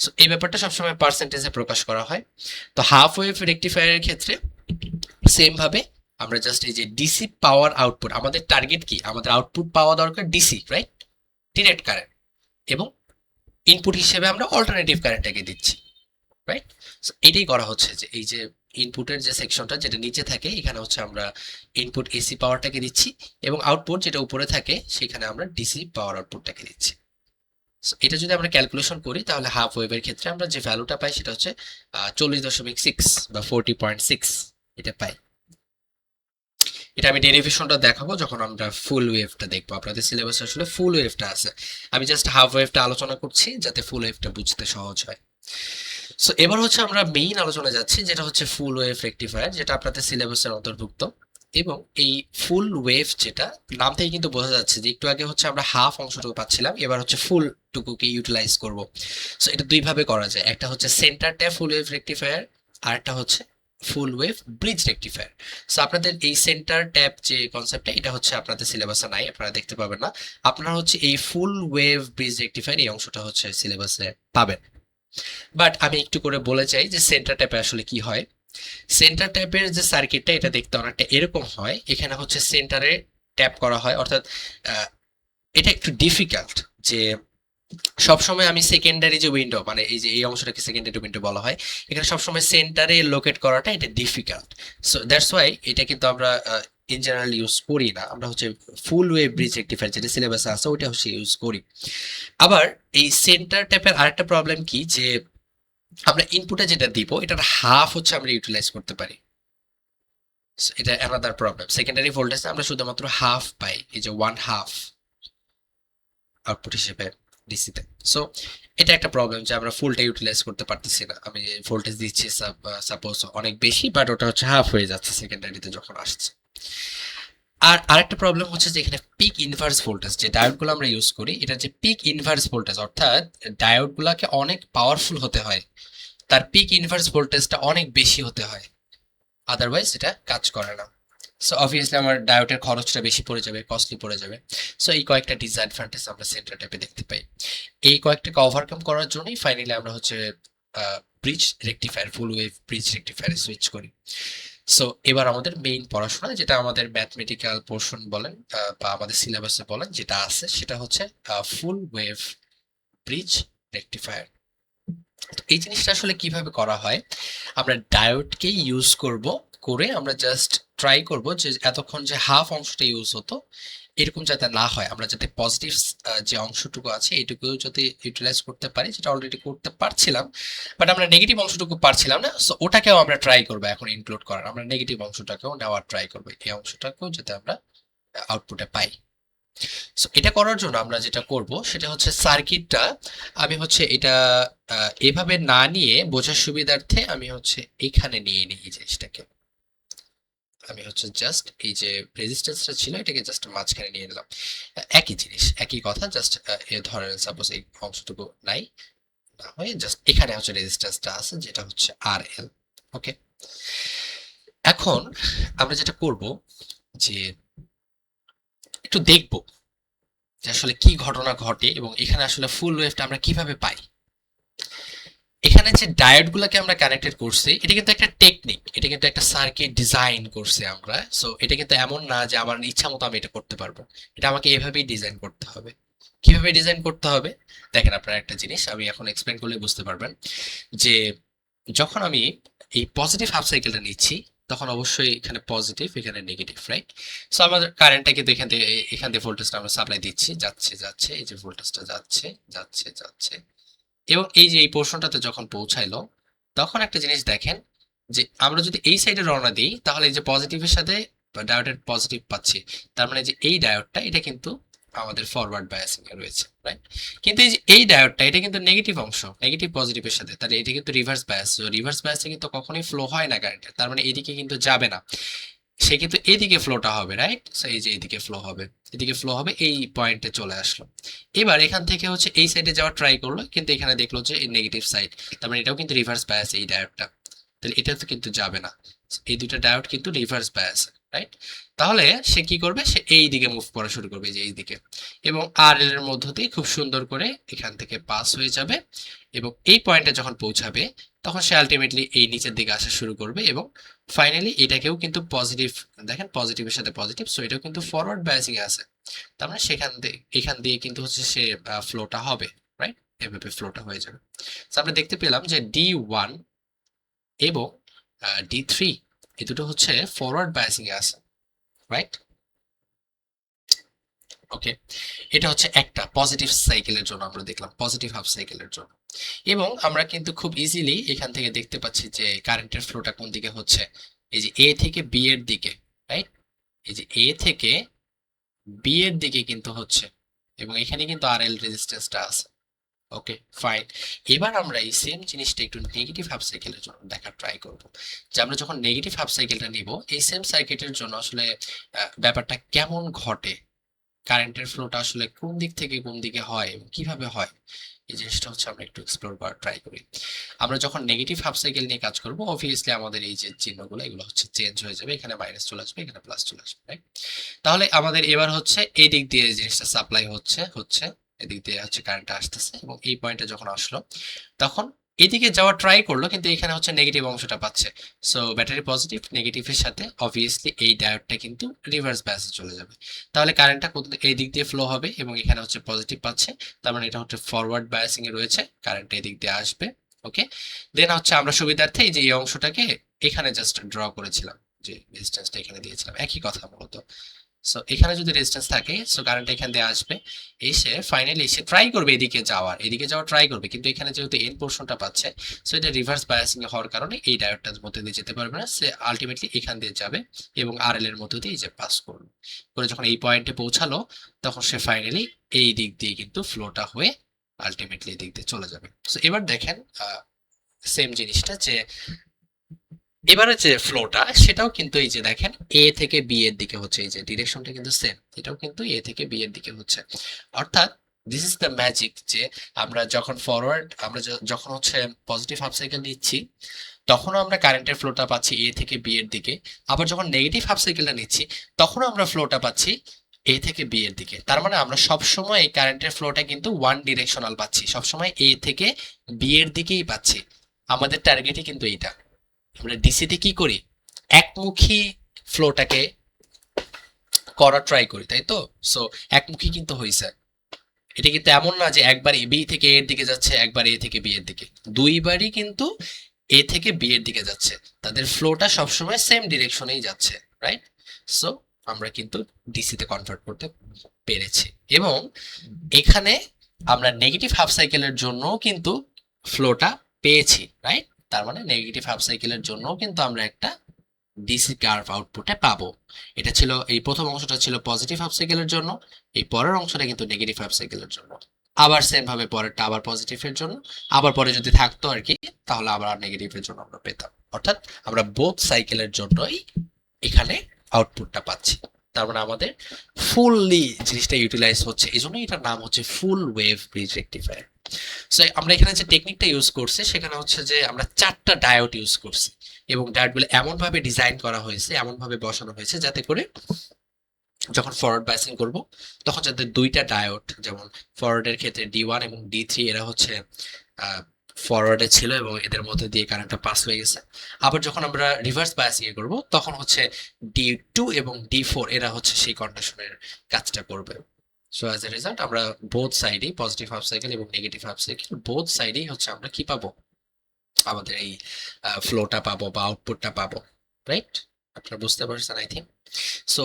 [SPEAKER 1] সো এই ব্যাপারটা সবসময় পার্সেন্টেজে প্রকাশ করা হয়। তো হাফ ওয়েভ রেকটিফায়ারের ক্ষেত্রে সেম ভাবে আমরা জাস্ট এই যে ডিসি পাওয়ার আউটপুট, আমাদের টার্গেট কি, আমাদের আউটপুট পাওয়া দরকার ডিসি, রাইট, ডিরেক্ট কারেন্ট, এবং ইনপুট হিসেবে আমরা অল্টারনেটিভ কারেন্টটাকে দিচ্ছি, রাইট। এটাই করা হচ্ছে, যে এই যে ইনপুটের যে সেকশনটা যেটা নিচে থাকে এখানে হচ্ছে আমরা ইনপুট এসি পাওয়ারটাকে দিচ্ছি, এবং আউটপুট যেটা উপরে থাকে সেখানে আমরা ডিসি পাওয়ার আউটপুটটাকে দিচ্ছি। এটা যদি আমরা ক্যালকুলেশন করি তাহলে হাফ ওয়েভের ক্ষেত্রে আমরা যে ভ্যালুটা পাই সেটা হচ্ছে 40.6 বা 40.6 এটা পাই। এটা আমি ডেরিভেশনটা দেখাবো যখন আমরা ফুল ওয়েভটা দেখবো। আপনাদের সিলেবাসে আসলে ফুল ওয়েভটা আছে, আমি জাস্ট হাফ ওয়েভটা আলোচনা করছি যাতে ফুল ওয়েভটা বুঝতে সহজ হয়। সো এবার হচ্ছে আমরা মেইন আলোচনা যাচ্ছি, যেটা হচ্ছে ফুল ওয়েভ রেকটিফায়ার, যেটা আপনাদের সিলেবাসের অন্তর্ভুক্ত। এবং এই ফুল ওয়েভ যেটা নাম থেকে কিন্তু বোঝা যাচ্ছে যে একটু আগে হচ্ছে আমরা হাফ অংশটুকু পাচ্ছিলাম, এবার হচ্ছে ফুল টুকুকে ইউটিলাইজ করব। সো এটা দুই ভাবে করা যায়, একটা হচ্ছে centre tap full wave rectifier, আর একটা হচ্ছে full wave bridge rectifier. So আপনাদের এই সেন্টার ট্যাপ যে কনসেপ্টটা এটা হচ্ছে আপনাদের সিলেবাসে নাই, আপনারা দেখতে পাবেন না। আপনারা হচ্ছে এই ফুল ওয়েভ ব্রিজ রেকটিফায়ার এই অংশটা হচ্ছে সিলেবাসে পাবেন। বাট আমি একটু করে বলে চাই যে সেন্টার ট্যাপে আসলে কি হয়। সেন্টার ট্যাপের যে সার্কিটটা এটা দেখতে অনেকটা এরকম হয়, এখানে হচ্ছে সেন্টারে ট্যাপ করা হয়, অর্থাৎ এটা একটু ডিফিকাল্ট যে সবসময় আমি সেকেন্ডারি যে উইন্ডো, মানে এই যে এই অংশটাকে সেকেন্ডারি উইন্ডো বলা হয়, এখানে সবসময় সেন্টারে লোকেট করাটা এটা ডিফিকাল্ট। সো দ্যাটস ওয়াই এটা কিন্তু আমরা ইন জেনারেল ইউজ করি না, আমরা হচ্ছে ফুল ওয়েভ ব্রিজ রেকটিফায়ার যেটা সিলেবাসে আছে ওইটা হচ্ছে ইউজ করি। আবার এই সেন্টার ট্যাপের আরেকটা প্রবলেম কি, যে আমরা ইনপুটে যেটা দিব এটার হাফ হচ্ছে আমরা ইউটিলাইজ করতে পারি। এটা অ্যানাদার প্রবলেম, সেকেন্ডারি ভোল্টেজ আমরা শুধুমাত্র হাফ পাই, এই যে ওয়ান হাফ আউটপুট হিসেবে ডিসিতে। সো এটা একটা প্রবলেম যে আমরা ফুলটা ইউটিলাইজ করতে পারতেছি না, আমি ভোল্টেজ দিচ্ছি সাপোজ অনেক বেশি, বাট ওটা হচ্ছে হাফ হয়ে যাচ্ছে সেকেন্ডারিতে যখন আসছে। আর আরেকটা প্রবলেম হচ্ছে যে এখানে পিক ইনভার্স ভোল্টেজ, যে ডায়োডগুলো আমরা ইউজ করি এটা যে পিক ইনভার্স ভোল্টেজ, অর্থাৎ ডায়োডগুলোকে অনেক পাওয়ারফুল হতে হয়, তার পিক ইনভার্স ভোল্টেজটা অনেক বেশি হতে হয়, আদারওয়াইজ এটা কাজ করে না। সো অবভিয়াসলি আমার ডায়োডের খরচটা বেশি পড়ে যাবে, কস্টলি পড়ে যাবে। সো এই কয়েকটা ডিসঅ্যাডভান্টেজ আমরা সেন্টার ট্যাপে দেখতে পাই। এই কয়েকটাকে ওভারকাম করার জন্যই ফাইনালি আমরা হচ্ছে bridge rectifier, full wave bridge রেকটিফায়ারে সুইচ করি। সো এবার আমাদের মেইন পড়াশোনা, যেটা আমাদের ম্যাথমেটিক্যাল পোর্শন বলেন বা আমাদের সিলেবাসে বলেন যেটা আছে, সেটা হচ্ছে ফুল ওয়েভ ব্রিজ রেকটিফায়ার। এই জিনিসটা আসলে কিভাবে করা হয়, আমরা ডায়োডকে ইউজ করব, করে আমরা জাস্ট ট্রাই করব যে এতক্ষণ যে হাফ অংশটা ইউজ হতো এরকম যাতে না হয়, আমরা যাতে পজিটিভ যে অংশটুকু আছে এটুকুও যদি ইউটিলাইজ করতে পারি, যেটা অলরেডি করতে পারছিলাম, বাট আমরা নেগেটিভ অংশটুকু পারছিলাম না। সো ওটাকেও আমরা ট্রাই করবো এখন ইনক্লুড করার, আমরা নেগেটিভ অংশটাকেও নেওয়ার ট্রাই করবো, এই অংশটাকেও যাতে আমরা আউটপুটে পাই। সো এটা করার জন্য আমরা যেটা করব সেটা হচ্ছে সার্কিটটা, আমি হচ্ছে এটা এভাবে না নিয়ে বোঝার সুবিধার্থে আমি হচ্ছে এখানে নিয়ে নিই এই জিনিসটাকে, আমি হচ্ছে জাস্ট এই যে রেজিস্ট্যান্সটা ছিল এটাকে জাস্ট মাঝখানে নিয়ে নিলাম। একই জিনিস একই কথা, জাস্ট ধরেন সাপোজ এই অংশটুকু নাই, না হয়ে জাস্ট এখানে হচ্ছে রেজিস্ট্যান্সটা আছে যেটা হচ্ছে আর এল। ওকে, এখন আমরা যেটা করব যে একটু দেখব যে আসলে কি ঘটনা ঘটে এবং এখানে আসলে ফুল ওয়েভটা আমরা কিভাবে পাই। এখানে যে ডায়োড গুলাকে আমরা কানেক্টেড করছি এটা কিন্তু একটা টেকনিক, এটা কিন্তু একটা সার্কিট ডিজাইন করছি আমরা। সো এটা কিন্তু এমন না যে আমার ইচ্ছা মতো আমি এটা করতে পারবো, এটা আমাকে এভাবেই ডিজাইন করতে হবে। কিভাবে ডিজাইন করতে হবে দেখেন, আপনারা একটা জিনিস আমি এখন এক্সপ্লেন করলে বুঝতে পারবেন, যে যখন আমি এই পজিটিভ হাফ সাইকেলটা নিচ্ছি তখন অবশ্যই এখানে পজিটিভ এখানে নেগেটিভ, রাইট। সো আমাদের কারেন্টটা কিন্তু এখান থেকে ভোল্টেজটা আমরা সাপ্লাই দিচ্ছি, যাচ্ছে যাচ্ছে, এই যে ভোল্টেজটা যাচ্ছে যাচ্ছে যাচ্ছে, এবং এই যে এই পোর্শনটাতে যখন পৌঁছাইলো তখন একটা জিনিস দেখেন, যে আমরা যদি এই সাইডে রওনা দিই তাহলে এই যে পজিটিভের সাথে ডায়োডের পজিটিভ পাচ্ছি, তার মানে যে এই ডায়োডটা এটা কিন্তু আমাদের ফরওয়ার্ড বায়াসিং এ রয়েছে, রাইট। কিন্তু এই যে এই ডায়োডটা এটা কিন্তু নেগেটিভ অংশ, নেগেটিভ পজিটিভের সাথে, তাহলে এটা কিন্তু রিভার্স বায়াস, রিভার্স বায়াসে কিন্তু কখনোই ফ্লো হয় না কারেন্টের, তার মানে এদিকে কিন্তু যাবে না, সে কিন্তু এদিকে ফ্লোটা হবে, রাইট। সো এই যে এদিকে ফ্লো হবে, এদিকে ফ্লো হবে, এই পয়েন্টে চলে আসলো। এবার এখান থেকে হচ্ছে এই সাইডে যাওয়ার ট্রাই করলো, কিন্তু এখানে দেখলো যে এই নেগেটিভ সাইড, তার মানে এটাও কিন্তু রিভার্স বায়াস এই ডায়োডটা, তাহলে এটা তো কিন্তু যাবে না, এই দুটো ডায়োড কিন্তু রিভার্স বায়াস, রাইট। তাহলে সে কি করবে, সে এই দিকে মুভ করা শুরু করবে, যে এই দিকে, এবং আর এল এর মধ্য দিয়ে খুব সুন্দর করে এখান থেকে পাস হয়ে যাবে, এবং এই পয়েন্টে যখন পৌঁছাবে তখন সে আলটিমেটলি এই নিচের দিকে আসা শুরু করবে এবং ফাইনালি এটাকেও কিন্তু পজিটিভ, দেখেন পজিটিভের সাথে পজিটিভ, সো এটাও কিন্তু ফরওয়ার্ড বায়াসিং এ আছে। তার মানে এখান দিয়ে কিন্তু হচ্ছে সে ফ্লোটা হবে, রাইট? এভাবে ফ্লোটা হয়ে যাবে। তো আমরা দেখতে পেলাম যে D1 এবং D3 এই দুটো হচ্ছে ফরওয়ার্ড বায়াসিং এ আছে, রাইট? ওকে, এটা হচ্ছে একটা পজিটিভ সাইকেলের জন্য আমরা দেখলাম, পজিটিভ হাফ সাইকেলের জন্য। এবং আমরা কিন্তু খুব ইজিলি এখান থেকে দেখতে পাচ্ছি যে কারেন্টের ফ্লোটা কোন দিকে হচ্ছে, এই যে এ থেকে বি এর দিকে, রাইট? এই যে এ থেকে বি এর দিকে কিন্তু হচ্ছে, এবং এখানে কিন্তু আরএল রেজিস্ট্যান্সটা আছে। ওকে, ফাইন। এবার আমরা এই সেম জিনিসটা একটু নেগেটিভ হাফ সাইকেলের জন্য দেখার ট্রাই করব, যে আমরা যখন নেগেটিভ হাফ সাইকেলটা নিব এই সেম সার্কিটের জন্য আসলে ব্যাপারটা কেমন ঘটে, কারেন্টের ফ্লোটা আসলে কোন দিক থেকে কোন দিকে হয় এবং কিভাবে হয়, এই জিনিসটা হচ্ছে আমরা একটু এক্সপ্লোর করার ট্রাই করি। আমরা যখন নেগেটিভ হাফ সাইকেল নিয়ে কাজ করব অবভিয়াসলি আমাদের এই যে চিহ্নগুলো এগুলো হচ্ছে চেঞ্জ হয়ে যাবে, এখানে মাইনাস চলে আসবে, এখানে প্লাস চলে আসবে, রাইট? তাহলে আমাদের এবার হচ্ছে এই দিক দিয়ে জিনিসটা সাপ্লাই হচ্ছে হচ্ছে এদিক দিয়ে হচ্ছে কারেন্টটা আসতেছে, এবং এই পয়েন্টে যখন আসলো তখন এদিকে যাওয়ার ট্রাই করলো, কিন্তু এখানে হচ্ছে নেগেটিভ অংশটা পাচ্ছে। সো ব্যাটারি পজিটিভ নেগেটিভের সাথে অবভিয়াসলি এই ডায়োডটা কিন্তু রিভার্স বায়াসে চলে যাবে। তাহলে কারেন্টটা এই দিক দিয়ে ফ্লো হবে এবং এখানে হচ্ছে পজিটিভ পাচ্ছে, তার মানে এটা হচ্ছে ফরওয়ার্ড বায়াসিং এ রয়েছে, কারেন্টটা এই দিক দিয়ে আসবে। ওকে, দেন হচ্ছে আমরা সুবিধার্থে এই যে এই অংশটাকে এখানে জাস্ট ড্র করেছিলাম, যে রেজিস্ট্যান্সটা এখানে দিয়েছিলাম, একই কথা মূলত। সো এখানে যদি রেজিস্ট্যান্স থাকে সো কারেন্ট এখান দিয়ে আসবে, এসে ফাইনালি এসে ট্রাই করবে এদিকে যাওয়ার ট্রাই করবে, কিন্তু এখানে যেহেতু এন পোর্শনটা পাচ্ছে সো এটা রিভার্স বায়াসিং এ হওয়ার কারণে এই ডায়োডটার মধ্যে দিয়ে যেতে পারবে না, সে আলটিমেটলি এখান দিয়ে যাবে এবং আরএল এর মধ্যে দিয়ে এই যে পাস করবে করে যখন এই পয়েন্টে পৌঁছালো তখন সে ফাইনালি এই দিক দিয়ে কিন্তু ফ্লোটা হয়ে আলটিমেটলি এই দিক দিয়ে চলে যাবে। সো এবার দেখেন সেম জিনিসটা, যে এবারে যে ফ্লোটা সেটাও কিন্তু এই যে দেখেন এ থেকে বি এর দিকে হচ্ছে, এই যে ডিরেকশনটা কিন্তু সেম, এটাও কিন্তু এ থেকে বি এর দিকে হচ্ছে। অর্থাৎ দিস ইজ দ্য ম্যাজিক, যে আমরা যখন ফরওয়ার্ড আমরা যখন হচ্ছে পজিটিভ হাফ সাইকেল নিচ্ছি তখনও আমরা কারেন্টের ফ্লোটা পাচ্ছি এ থেকে বি এর দিকে, আবার যখন নেগেটিভ হাফ সাইকেলটা নিচ্ছি তখনও আমরা ফ্লোটা পাচ্ছি এ থেকে বি এর দিকে। তার মানে আমরা সবসময় এই কারেন্টের ফ্লোটা কিন্তু ওয়ান ডিরেকশনাল পাচ্ছি, সবসময় এ থেকে বি এর দিকেই পাচ্ছি। আমাদের টার্গেটই কিন্তু এইটা। আমরা ডিসিতে কি করি, একমুখী ফ্লোটাকে করার ট্রাই করি, তাই তো? সো একমুখী কিন্তু হইছে, এটা কিন্তু এমন না যে একবার বি থেকে এর দিকে যাচ্ছে একবার এ থেকে বি এর দিকে, দুইবারই কিন্তু এ থেকে বি এর দিকে যাচ্ছে, তাদের ফ্লোটা সবসময় সেম ডিরেকশনেই যাচ্ছে, রাইট? সো আমরা কিন্তু ডিসিতে কনভার্ট করতে পেরেছি, এবং এখানে আমরা নেগেটিভ হাফ সাইকেলের জন্য কিন্তু ফ্লোটা পেয়েছি, রাইট? তার মানে নেগেটিভ হাফ সাইকেলের জন্য কিন্তু আমরা একটা ডিসি কার্ভ আউটপুটে পাবো। এটা ছিল, এই প্রথম অংশটা ছিল পজিটিভ হাফ সাইকেলের জন্য, এই পরের অংশটা কিন্তু নেগেটিভ হাফ সাইকেলের জন্য, আবার সেম ভাবে পরেরটা আবার পজিটিভের জন্য, আবার পরে যদি থাকতো আর কি তাহলে আবার নেগেটিভের জন্য আমরা পেতাম। অর্থাৎ আমরা বোথ সাইকেলের জন্যই এখানে আউটপুটটা পাচ্ছি। তার মানে আমাদের ফুললি জিনিসটা ইউটিলাইজ হচ্ছে, এই জন্যই এটার নাম হচ্ছে full wave bridge rectifier. So আমরা এখানে যে টেকনিকটা ইউজ করছি সেখানে হচ্ছে যে আমরা 4টা ডায়োড ইউজ করছি, এবং ডায়োডগুলো এমন ভাবে ডিজাইন করা হয়েছে, এমন ভাবে বসানো হয়েছে যাতে করে যখন ফরওয়ার্ড বাইসিং করব তখন যাতে দুইটা ডায়োড, যেমন ফরওয়ার্ডের ক্ষেত্রে D1 এবং D3 এরা হচ্ছে ফরওয়ার্ডে ছিল এবং এদের মধ্যে দিয়ে কারেন্টটা পাস হয়ে গেছে, আবার যখন আমরা রিভার্স বায়াসিং করব তখন হচ্ছে D2 এবং D4 এরা হচ্ছে সেই কন্ডিশনের কাজটা করবে। সো অ্যাজ এ রেজাল্ট আমরা বোথ সাইডেই পজিটিভ হাফ সাইকেল এবং নেগেটিভ হাফ সাইকেল বোথ সাইডেই হচ্ছে আমরা কি পাবো, আমাদের এই ফ্লোটা পাবো বা আউটপুটটা পাবো, রাইট? আপনারা বুঝতে পারছেন আই থিঙ্ক। সো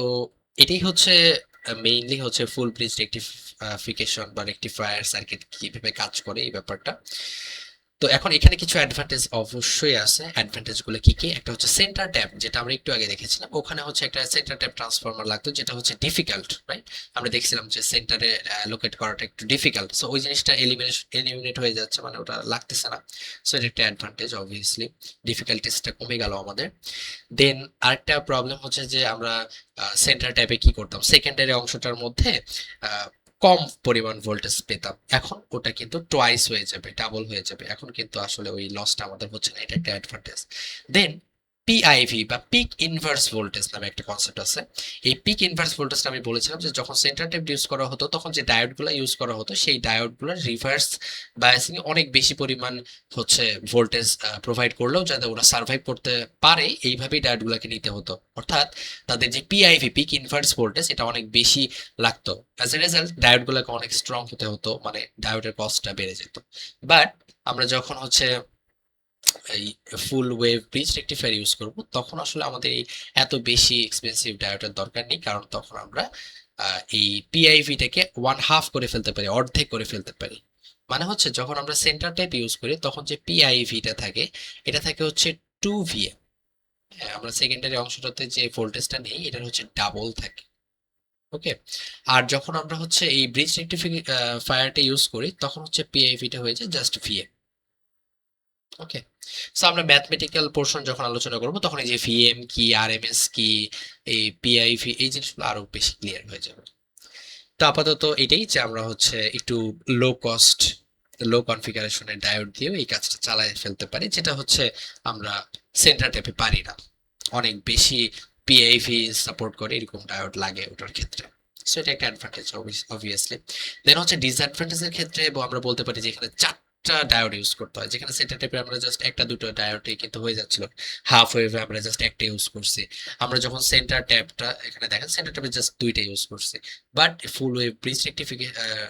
[SPEAKER 1] এটাই হচ্ছে মেইনলি হচ্ছে ফুল ব্রিজ রেকটিফিকেশন বা রেকটিফায়ার সার্কিট কিভাবে কাজ করে এই ব্যাপারটা। তো এখন এখানে কিছু অ্যাডভান্টেজ অবশ্যই আছে। অ্যাডভান্টেজ গুলো কি কি? একটা হচ্ছে সেন্টার ট্যাপ, যেটা আমরা একটু আগে দেখেছিলাম, ওখানে হচ্ছে একটা সেন্টার ট্যাপ ট্রান্সফরমার লাগতো যেটা হচ্ছে ডিফিকাল্ট, রাইট? আমরা দেখছিলাম যে সেন্টারে লোকেট করাটা একটু ডিফিকাল্ট, সো ওই জিনিসটা এলিমিনেট হয়ে যাচ্ছে, মানে ওটা লাগতেছে না। সো এটা একটা অ্যাডভান্টেজ, অবভিয়াসলি ডিফিকাল্টিসটা কমে গেল আমাদের। দেন আরেকটা প্রবলেম হচ্ছে যে আমরা সেন্টার ট্যাপে কি করতাম, সেকেন্ডারি অংশটার মধ্যে কম পরিমাণ ভোল্টেজ পেতাম, এখন ওটা কিন্তু টোয়াইস হয়ে যাবে, ডাবল হয়ে যাবে, এখন কিন্তু আসলে ওই লসটা আমাদের হচ্ছে না, এটা একটা অ্যাডভান্টেজ। দেন পিআইভি বা পিক ইনভার্স ভোল্টেজ নামে একটা কনসেপ্ট আছে। এই পিক ইনভার্স ভোল্টেজটা আমি বলেছিলাম যে যখন সেন্টার টেপ ইউজ করা হতো তখন যে ডায়োডগুলো ইউজ করা হতো সেই ডায়োডগুলোর রিভার্স বায়াসিং অনেক বেশি পরিমাণ হচ্ছে ভোল্টেজ প্রোভাইড করলেও যাতে ওরা সার্ভাইভ করতে পারে এইভাবেই ডায়োডগুলোকে নিতে হতো, অর্থাৎ তাদের যে পিআইভি পিক ইনভার্স ভোল্টেজ এটা অনেক বেশি লাগতো। অ্যাজ এ রেজাল্ট ডায়োডগুলোকে অনেক স্ট্রং হতে হতো, মানে ডায়োডের কস্টটা বেড়ে যেত। বাট আমরা যখন হচ্ছে এই ফুল ওয়েভ ব্রিজ রেকটিফায়ার ইউজ করব তখন আসলে আমাদের এই এত বেশি এক্সপেন্সিভ ডায়োডের দরকার নেই, কারণ তখন আমরা এই পিআইভিটাকে ওয়ান হাফ করে ফেলতে পারি, অর্ধেক করে ফেলতে পারি। মানে হচ্ছে যখন আমরা সেন্টার টাইপ ইউজ করি তখন যে পিআইভিটা থাকে এটা থাকে হচ্ছে 2 ভিএম। আমরা সেকেন্ডারি অংশটাতে যে ভোল্টেজটা নেই এটার হচ্ছে ডাবল থাকে। ওকে, আর যখন আমরা হচ্ছে এই ব্রিজ রেকটিফায়ারটা ইউজ করি তখন হচ্ছে পিআইভিটা হয়ে যায় জাস্ট ভিএম। ওকে, সো আমরা ম্যাথমেটিক্যাল পোর্শন যখন আলোচনা করব তখন এই যে ভিএম কি আরএমএস কি এই পিআইভি এই জিনিসগুলো আরো বেশি ক্লিয়ার হয়ে যাবে। তো আপাতত এটাই যে আমরা হচ্ছে একটু লো কস্ট লো কনফিগারেশনের ডায়োড দিয়েও এই কাজটা চালায় ফেলতে পারি, যেটা হচ্ছে আমরা সেন্টার ট্যাপে পারি না। অনেক বেশি পিআইভি সাপোর্ট করে এরকম ডায়োড লাগে ওটার ক্ষেত্রে। সো এটা একটা অ্যাডভান্টেজ অবভিয়াসলি। দেন হচ্ছে ডিসঅ্যাডভান্টেজের ক্ষেত্রে আমরা বলতে পারি যে এখানে চারটা ডায়োড ইউজ করতে হয়, যেখানে সেন্টার ট্যাপে আমরা জাস্ট একটা দুটো ডায়োডে কিন্তু হয়ে যাচ্ছিল, হাফ ওয়েভে আমরা জাস্ট একটা ইউজ করছি। আমরা যখন সেন্টার ট্যাপটা এখানে দেখেন সেন্টার ট্যাপে জাস্ট দুইটা ইউজ করছি, but full wave bridge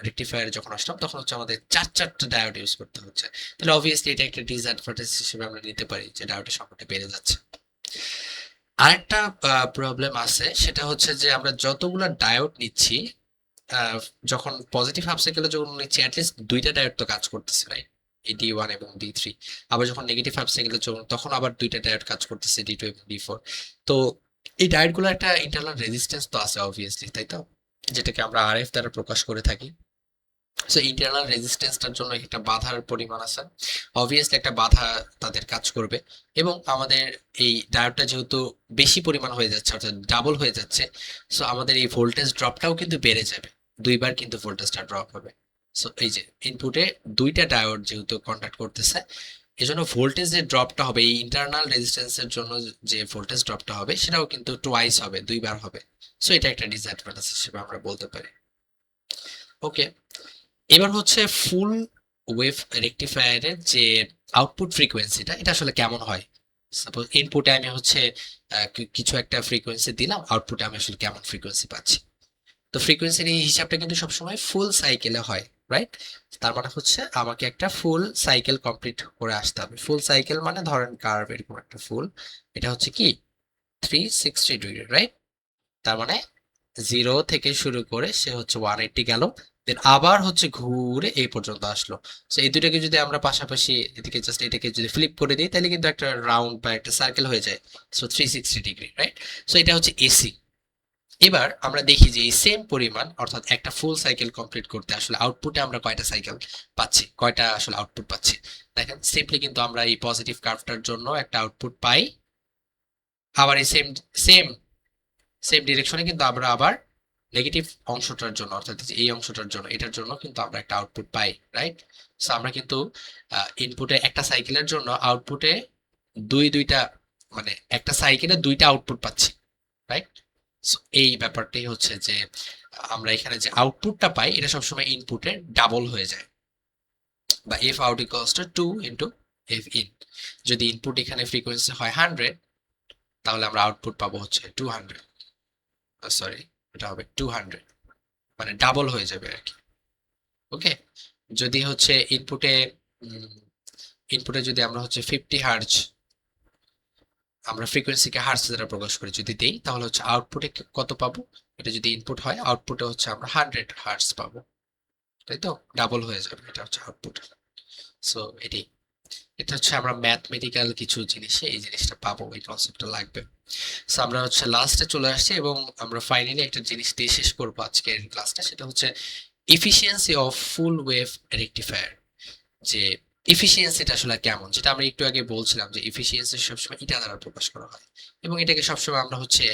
[SPEAKER 1] rectifier যখন আসলাম তখন হচ্ছে আমাদের চারটা ডায়োড ইউজ করতে হচ্ছে। তাহলে অবভিয়াসলি এটা একটা ডিসঅ্যাডভান্টেজ হিসেবে আমরা নিতে পারি যে ডায়োডের সংখ্যাটা বেড়ে যাচ্ছে। আরেকটা প্রবলেম আছে, সেটা হচ্ছে যে আমরা যতগুলো ডায়োড নিচ্ছি যখন পজিটিভ হাফ সাইকেলে যখন নিচ্ছি অ্যাটলিস্ট দুইটা ডায়োড তো কাজ করতেছে, রাইট? এই ডি1 এবং ডি3। আবার যখন নেগেটিভ হাফ সাইকেলে তখন আবার দুইটা ডায়োড কাজ করতেছে, ডি2 এবং ডি4। তো এই ডায়োডগুলো একটা ইন্টারনাল রেজিস্ট্যান্স তো আছে অবভিয়াসলি, তাই তো, যেটাকে আমরা আরএফ দ্বারা প্রকাশ করে থাকি। সো ইন্টারনাল রেজিস্ট্যান্সটার জন্য একটা বাধার পরিমাণ আছে, অবভিয়াসলি একটা বাধা তাদের কাজ করবে। এবং আমাদের এই ডায়োডটা যেহেতু বেশি পরিমাণ হয়ে যাচ্ছে অর্থাৎ ডাবল হয়ে যাচ্ছে, সো আমাদের এই ভোল্টেজ ড্রপটাও কিন্তু বেড়ে যাবে, দুইবার কিন্তু ভোল্টেজটা ড্রপ হবে। সো এই যে ইনপুটে দুইটা ডায়োড যেহেতু কন্ট্যাক্ট করতেছে এজন্য ভোল্টেজ যে ড্রপটা হবে এই ইন্টারনাল রেজিস্ট্যান্সের জন্য, যে ভোল্টেজ ড্রপটা হবে সেটাও কিন্তু টুয়াইস হবে, দুইবার হবে। সো এটা একটা ডিসঅ্যাডভান্টেজ হিসেবে আমরা বলতে পারি। ওকে, এবার হচ্ছে ফুল ওয়েভ রেকটিফায়ারের যে আউটপুট ফ্রিকোয়েন্সিটা এটা আসলে কেমন হয়। সাপোজ ইনপুটে আমি হচ্ছে কিছু একটা ফ্রিকোয়েন্সি দিলাম, আউটপুটে আমি আসলে কেমন ফ্রিকোয়েন্সি পাচ্ছি। তো ফ্রিকোয়েন্সির এই হিসাবটা কিন্তু সবসময় ফুল সাইকেলে হয়, রাইট? তার মানে হচ্ছে আমাকে একটা ফুল সাইকেল কমপ্লিট করে আসতে হবে। ফুল সাইকেল মানে ধরেন কার্ভ এরকম একটা ফুল, এটা হচ্ছে কি 360 ডিগ্রি, রাইট? তার মানে 0 থেকে শুরু করে সে হচ্ছে 180 গেল, দেন আবার হচ্ছে ঘুরে এই পর্যন্ত আসলো। সো এই দুটাকে যদি আমরা পাশাপাশি এদিকে জাস্ট এটাকে যদি ফ্লিপ করে দিই তাহলে কিন্তু একটা রাউন্ড বা একটা সার্কেল হয়ে যায়। So 360 degree, right? সো এটা হচ্ছে এসি। এবার আমরা দেখি যে এই সেম পরিমাণ অর্থাৎ একটা ফুল সাইকেল কমপ্লিট করতে আসলে আউটপুটে আমরা কয়টা সাইকেল পাচ্ছি, কয়টা আসলে আউটপুট পাচ্ছি। দেখেন সিম্পলি কিন্তু আমরা এই পজিটিভ কার্ভটার জন্য একটা আউটপুট পাই, আবার এই সেম সেম সেম ডিরেকশনে কিন্তু আমরা আবার নেগেটিভ অংশটার জন্য অর্থাৎ এই অংশটার জন্য এটার জন্য কিন্তু আমরা একটা আউটপুট পাই, রাইট? সো আমরা কিন্তু ইনপুটে একটা সাইকেলের জন্য আউটপুটে দুইটা মানে একটা সাইকেলে দুইটা আউটপুট পাচ্ছি, রাইট? সো এই ব্যাপারটাই হচ্ছে যে আমরা এখানে যে আউটপুটটা পাই এটা সবসময় ইনপুটে ডাবল হয়ে যায়, বা F out equals to 2 into F in. যদি ইনপুট এখানে ফ্রিকোয়েন্সি হয় 100 তাহলে আমরা আউটপুট পাবো হচ্ছে 200, সরি এটা হবে 200, মানে ডাবল হয়ে যাবে আর কি। ওকে, যদি হচ্ছে ইনপুটে যদি আমরা হচ্ছে 50 হার্জ, আমরা ফ্রিকোয়েন্সিকে হার্জ দ্বারা প্রকাশ করি যদি দেই তাহলে হচ্ছে আউটপুটে কত পাবো, এটা যদি ইনপুট হয় আউটপুটে হচ্ছে আমরা 100 হার্জ পাবো, তাই তো, ডাবল হয়ে যাবে, এটা হচ্ছে আউটপুট। সো এটাই, এটা হচ্ছে আমরা ম্যাথমেটিক্যাল কিছু জিনিসে এই জিনিসটা পাবো, এই কনসেপ্টটা লাগবে। সো আমরা হচ্ছে লাস্টে চলে আসছি এবং আমরা ফাইনালি একটা জিনিস দিয়ে শেষ করবো আজকের ক্লাসটা, সেটা হচ্ছে efficiency of full wave rectifier. যে এফিসিয়েন্সিটা আসলে কেমন, যেটা আমরা একটু আগে বলছিলাম যে এফিসিয়েন্সি সবসময় এটা দ্বারা প্রকাশ করা হয়। এবং এটাকে সবসময় আমরা হচ্ছে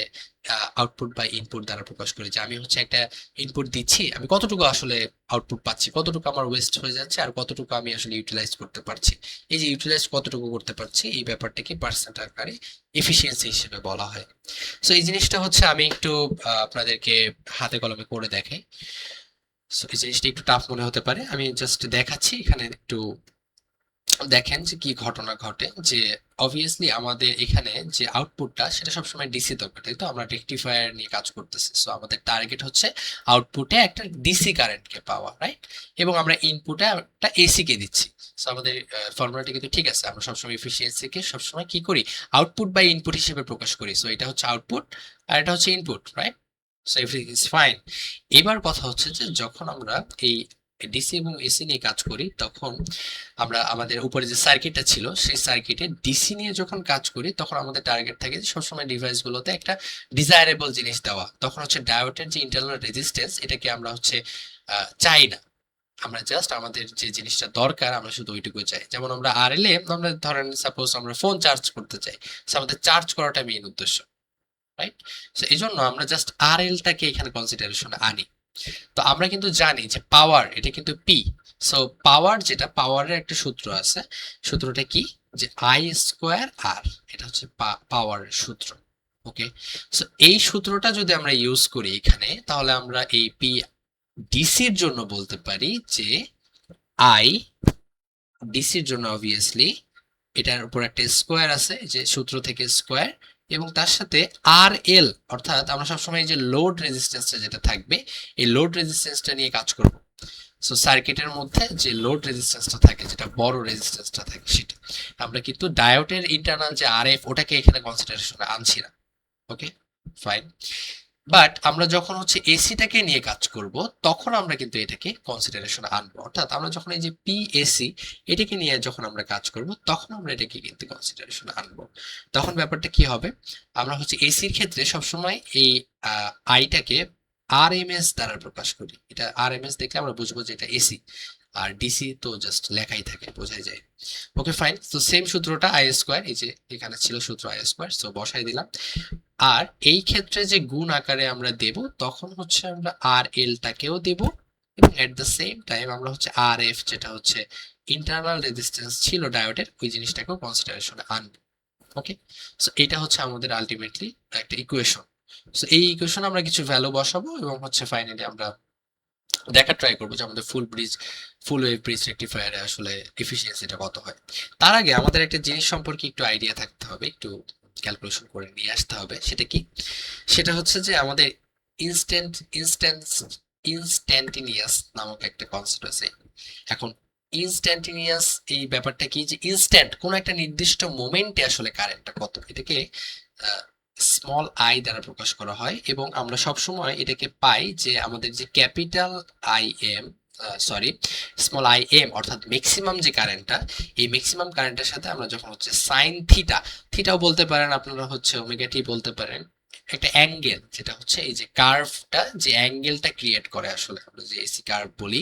[SPEAKER 1] আউটপুট বা ইনপুট দ্বারা প্রকাশ করি, যে আমি হচ্ছে একটা ইনপুট দিচ্ছি, আমি কতটুকু আসলে আউটপুট পাচ্ছি, কতটুকু আমার ওয়েস্ট হয়ে যাচ্ছে আর কতটুকু আমি আসলে ইউটিলাইজ করতে পারছি। এই যে ইউটিলাইজ কতটুকু করতে পারছি, এই ব্যাপারটাকে পার্সেন্ট আকারে এফিসিয়েন্সি হিসেবে বলা হয়। সো এই জিনিসটা হচ্ছে আমি একটু আপনাদেরকে হাতে কলমে করে দেখাই। সো এই জিনিসটা একটু টাফ মনে হতে পারে, আমি জাস্ট দেখাচ্ছি। এখানে একটু দেখেন যে কি ঘটনা ঘটে, যে অবভিয়াসলি আমাদের এখানে যে আউটপুটটা সেটা সবসময় ডিসি দরকার, তাই তো? আমরা রেকটিফায়ার নিয়ে কাজ করতেছি, সো আমাদের টার্গেট হচ্ছে আউটপুটে একটা ডিসি কারেন্টকে পাওয়া, রাইট? এবং আমরা ইনপুটে একটা এসি কে দিচ্ছি। সো আমাদের ফর্মুলাটা কিন্তু ঠিক আছে, আমরা সবসময় এফিসিয়েন্সিকে সবসময় কি করি, আউটপুট বাই ইনপুট হিসেবে প্রকাশ করি। সো এটা হচ্ছে আউটপুট আর এটা হচ্ছে input, right? So everything is fine. এবার কথা হচ্ছে যে যখন আমরা এই ডিসি এবং এসি নিয়ে কাজ করি, তখন আমরা আমাদের উপরে যে সার্কিটটা ছিল সেই সার্কিটে ডিসি নিয়ে যখন কাজ করি, তখন আমাদের টার্গেট থাকে যে সবসময় ডিভাইসগুলোতে একটা ডিজায়ারেবল জিনিস দেওয়া। তখন হচ্ছে ডায়োডের যে ইন্টারনাল রেজিস্ট্যান্স, এটাকে আমরা হচ্ছে চাই না, আমরা জাস্ট আমাদের যে জিনিসটা দরকার আমরা শুধু ওইটুকু চাই। যেমন আমরা আরএল এ আমরা ধরেন সাপোজ আমরা ফোন চার্জ করতে চাই, সো আমাদের চার্জ করাটা মেইন উদ্দেশ্য, রাইট? সো এই জন্য আমরা জাস্ট আরএলটাকে এখানে কনসিডারেশনে আনি। তো আমরা কিন্তু জানি যে পাওয়ার এটা কিন্তু পি। সো পাওয়ার, যেটা পাওয়ারের একটা সূত্র আছে, সূত্রটা কি, যে আই স্কোয়ার আর, এটা হচ্ছে পাওয়ারের সূত্র। ওকে, সো এই সূত্রটা যদি আমরা ইউজ করি এখানে, তাহলে আমরা এই পি ডিসির জন্য বলতে পারি যে আই ডিসির জন্য অবভিয়াসলি এটার উপর একটা স্কোয়ার আছে, যে সূত্র থেকে স্কোয়ার, এবং তার সাথে আর এল, অর্থাৎ আমরা সবসময় যে লোড রেজিস্ট্যান্সটা যেটা থাকবে, এই লোড রেজিস্ট্যান্সটা নিয়ে কাজ করব। সো সার্কিটের মধ্যে যে লোড রেজিস্ট্যান্সটা থাকে, যেটা বড় রেজিস্ট্যান্সটা থাকে, সেটা আমরা কিন্তু ডায়োডের ইন্টারনাল যে আরএফ, ওটাকে এখানে কনসিডারেশনে আনছি না। ওকে, ফাইন। বাট আমরা যখন হচ্ছে এসিটাকে নিয়ে কাজ করব, তখন আমরা কিন্তু এটাকে কনসিডারেশন আনবো। অর্থাৎ আমরা যখন এই যে পিএসি এটাকে নিয়ে যখন আমরা কাজ করব, তখন আমরা এটাকে কিন্তু কনসিডারেশন আনবো। তখন ব্যাপারটা কি হবে, আমরা হচ্ছে এসির ক্ষেত্রে সবসময় এই আইটাকে আরএমএস দ্বারা প্রকাশ করি। এটা আরএমএস দেখলে আমরা বুঝবো যে এটা এসি, আর ডিসি তো জাস্ট লেখাই থাকে, বোঝাই যায়। ওকে, ফাইন। তো সেম সূত্রটা আই স্কোয়ার, এই যে এখানে ছিল সূত্র আই স্কোয়ার, সো বসাই দিলাম। আর এই ক্ষেত্রে যে গুণ আকারে আমরা দেব, তখন হচ্ছে আমরা আর এল টাকেও দেব, এবং এট দ্য সেম টাইম আমরা হচ্ছে আর এফ, যেটা হচ্ছে ইন্টারনাল রেজিস্ট্যান্স ছিল ডায়োডের, ওই জিনিসটাকেও কনসিডারেশনে আনবো। ওকে, সো এটা হচ্ছে আমাদের আলটিমেটলি একটা ইকুয়েশন। সো এই ইকুয়েশন আমরা কিছু ভ্যালু বসাবো, এবং হচ্ছে ফাইনালি আমরা দেখা ট্রাই করবো যে আমাদের ফুল ওয়েভ ব্রিজ রেকটিফায়ারে আসলে এফিসিয়েন্সিটা কত হয়। তার আগে আমাদের একটা জিনিস সম্পর্কে একটু আইডিয়া থাকতে হবে, একটু ক্যালকুলেশন করে নিয়ে আসতে হবে। সেটা কি, সেটা হচ্ছে যে আমাদের ইনস্ট্যান্ট ইনস্ট্যান্স ইনস্ট্যান্টিনিয়াস নামক একটা কনসেপ্ট আছে। এখন ইনস্ট্যান্টিনিয়াস এই ব্যাপারটা কি, যে ইনস্ট্যান্ট কোন একটা নির্দিষ্ট মোমেন্টে আসলে কারেন্টটা কত, এটাকে স্মল আই দ্বারা প্রকাশ করা হয়, এবং আমরা সব সময় এটাকে পাই যে আমাদের যে capital I am, sorry, small I am, অর্থাৎ ম্যাক্সিমাম যে কারেন্টটা, এই ম্যাক্সিমাম কারেন্টের সাথে আমরা যখন হচ্ছে সাইন থিটা, থিটাও বলতে পারেন আপনারা, হচ্ছে ওমেগা টি বলতে পারেন, একটা অ্যাঙ্গেল, যেটা হচ্ছে এই যে কার্ভটা, যে অ্যাঙ্গেলটা ক্রিয়েট করে, আসলে আমরা যে এসি কার্ভ বলি,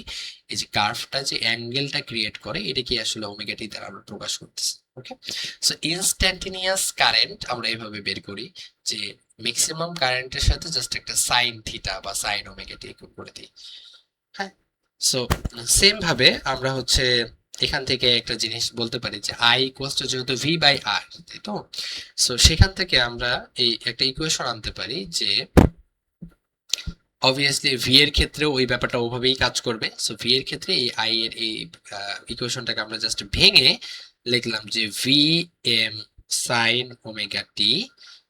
[SPEAKER 1] এই যে কার্ভটা যে অ্যাঙ্গেলটা ক্রিয়েট করে, এটা কি আসলে ওমেগা টি দ্বারা আমরা প্রকাশ করতেছি। ওকে, সো ইনস্ট্যান্টিনিয়াস কারেন্ট আমরা এইভাবে বের করি, যে ম্যাক্সিমাম কারেন্টের সাথে জাস্ট একটা সাইন থিটা বা সাইন ওমেগা টি করে দিই। হ্যাঁ, সো সেম ভাবে আমরা হচ্ছে এখান থেকে একটা জিনিস বলতে পারি যে আই ইকুয়ালস টু, যেহেতু ভি বাই আর, তাই তো? সো সেখান থেকে আমরা এই একটা ইকুয়েশন আনতে পারি, যে অবভিয়াসলি ভি এর ক্ষেত্রেও ওই ব্যাপারটা ওভাবেই কাজ করবে। সো ভি এর ক্ষেত্রে এই আই এর এই ইকুয়েশনটাকে আমরা জাস্ট ভেঙে লিখলাম যে V M sine omega t.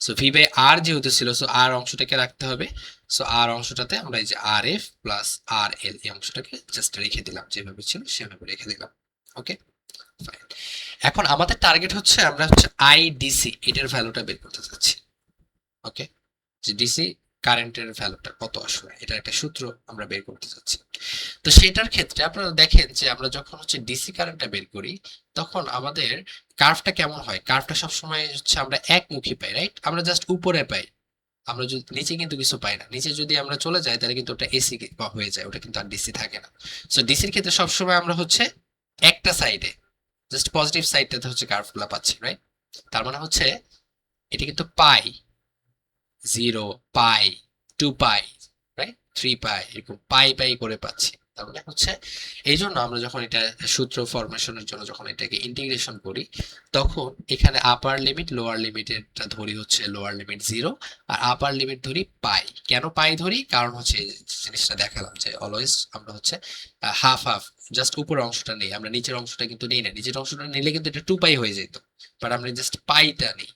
[SPEAKER 1] So V by R যেহেতু ছিল, সো আর অংশটাকে রাখতে হবে। সো আর অংশটাতে আমরা এই যে আর এফ প্লাস আর এল, এই অংশটাকে জাস্ট রেখে দিলাম, যেভাবে ছিল সেভাবে রেখে দিলাম। ওকে, ফাইন। এখন আমাদের টার্গেট হচ্ছে আমরা হচ্ছে আইডিসি এটার ভ্যালুটা বের করতে চাচ্ছি। ওকে, যে ডিসি কারেন্টের ভ্যালুটা কত আসলে, এটা একটা সূত্র আমরা বের করতে চাচ্ছি। তো সেটার ক্ষেত্রে আপনারা দেখেন যে আমরা যখন হচ্ছে ডিসি কারেন্টটা বের করি, তখন আমাদের কার্ভটা কেমন হয়, কার্ভটা সবসময় হচ্ছে আমরা একমুখী পাই, রাইট? আমরা জাস্ট উপরে পাই, আমরা যদি নিচে কিন্তু কিছু পাই না। নিচে যদি আমরা চলে যাই তাহলে কিন্তু ওটা এসি হয়ে যায়, ওটা কিন্তু আর ডিসি থাকে না। সো ডিসির ক্ষেত্রে সবসময় আমরা হচ্ছে একটা সাইডে, জাস্ট পজিটিভ সাইডটাতে হচ্ছে কার্ভগুলো পাচ্ছি, রাইট? তার মানে হচ্ছে এটা কিন্তু পাই, 0, পাই, 2 পাই, রাইট, 3 পাই, এরকম পাই পাই করে পাচ্ছি। তার মানে হচ্ছে এই জন্য আমরা যখন এটা সূত্র ফরমেশনের জন্য যখন এটাকে ইন্টিগ্রেশন করি, তখন এখানে আপার লিমিট লোয়ার লিমিটেরটা ধরি হচ্ছে লোয়ার লিমিট 0, আর আপার লিমিট ধরি পাই। কেন পাই ধরি? কারণ হচ্ছে এই জিনিসটা দেখালাম যে অলওয়েজ আমরা হচ্ছে হাফ হাফ, জাস্ট উপরের অংশটা নেই, আমরা নিচের অংশটা কিন্তু নেই না। নিচের অংশটা নিলে কিন্তু এটা 2 পাই হয়ে যেত, বাট আমরা জাস্ট পাইটা নেই।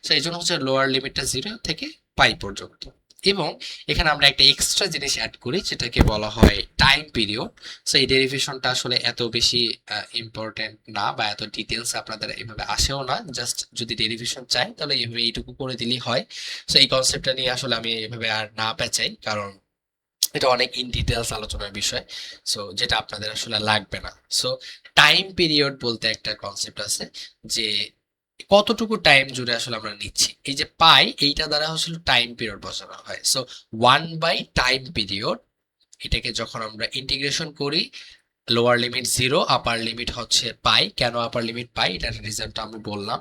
[SPEAKER 1] সো এই জন্য হচ্ছে লোয়ার লিমিটটা 0 থেকে পাই পর্যন্ত। এবং এখানে আমরা একটা এক্সট্রা জিনিস অ্যাড করি যেটাকে বলা হয় টাইম পিরিয়ড। সো এই ডেরিভেশনটা আসলে এত বেশি ইম্পর্টেন্ট না, বা এত ডিটেলস আপনাদের এভাবে আসেও না। জাস্ট যদি ডেরিভেশন চাই তাহলে এইভাবে এইটুকু করে দিলেই হয়। সো এই কনসেপ্টটা নিয়ে আসলে আমি এভাবে আর না পেঁচাই, কারণ এটা অনেক ইন ডিটেলস আলোচনার বিষয়, সো যেটা আপনাদের আসলে লাগবে না। সো টাইম পিরিয়ড বলতে একটা কনসেপ্ট আছে যে কতটুকু টাইম জুড়ে আসলে আমরা নিচ্ছি। এই যে পাই, এইটা দ্বারা আসলে টাইম পিরিয়ড বোঝানো হয়। সো 1/টাইম পিরিয়ড, এটাকে যখন আমরা ইন্টিগ্রেশন করি, লোয়ার লিমিট 0, আপার লিমিট হচ্ছে পাই। কেন আপার লিমিট পাই, এটার রিজনটা আমি বললাম।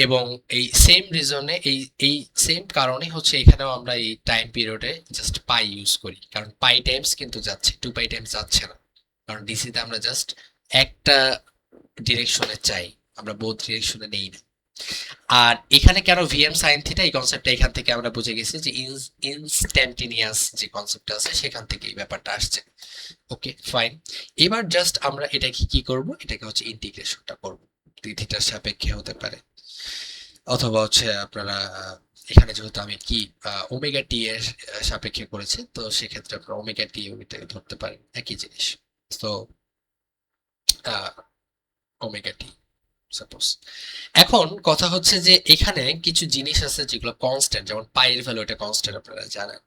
[SPEAKER 1] এবং এই সেম রিজনে এই এই সেম কারণে হচ্ছে এখানেও আমরা এই টাইম পিরিয়ডে জাস্ট পাই ইউজ করি, কারণ পাই টাইমস কিন্তু যাচ্ছে, 2 পাই টাইমস যাচ্ছে না, কারণ ডিসিতে আমরা জাস্ট একটা ডিরেকশনে চাই, আমরা বোথ ডিরেকশনে নেই না। আর এখানে কেন ভিএম সাইন থিটা, এই কনসেপ্টটা এখান থেকে আমরা বুঝে গেছি যে ইনস্ট্যান্টিনিয়াস যে কনসেপ্টটা আছে সেখান থেকে এই ব্যাপারটা আসছে। Okay fine. এবার জাস্ট আমরা এটাকে কি করব, এটাকে হচ্ছে ইন্টিগ্রেশনটা করব। থিটার সাপেক্ষে হতে পারে, অথবা হচ্ছে আপনারা এখানে যেহেতু আমি কি ওমেগা টি এর সাপেক্ষে করেছি, তো সেক্ষেত্রে আপনারা ওমেগা টি ওইটাকে ধরতে পারেন, একই জিনিস। তো ওমেগা টি সাপোজ। এখন কথা হচ্ছে যে এখানে কিছু জিনিস আছে যেগুলো কনস্ট্যান্ট, যেমন পাই এর ভ্যালু, এটা কনস্ট্যান্ট আপনারা জানেন।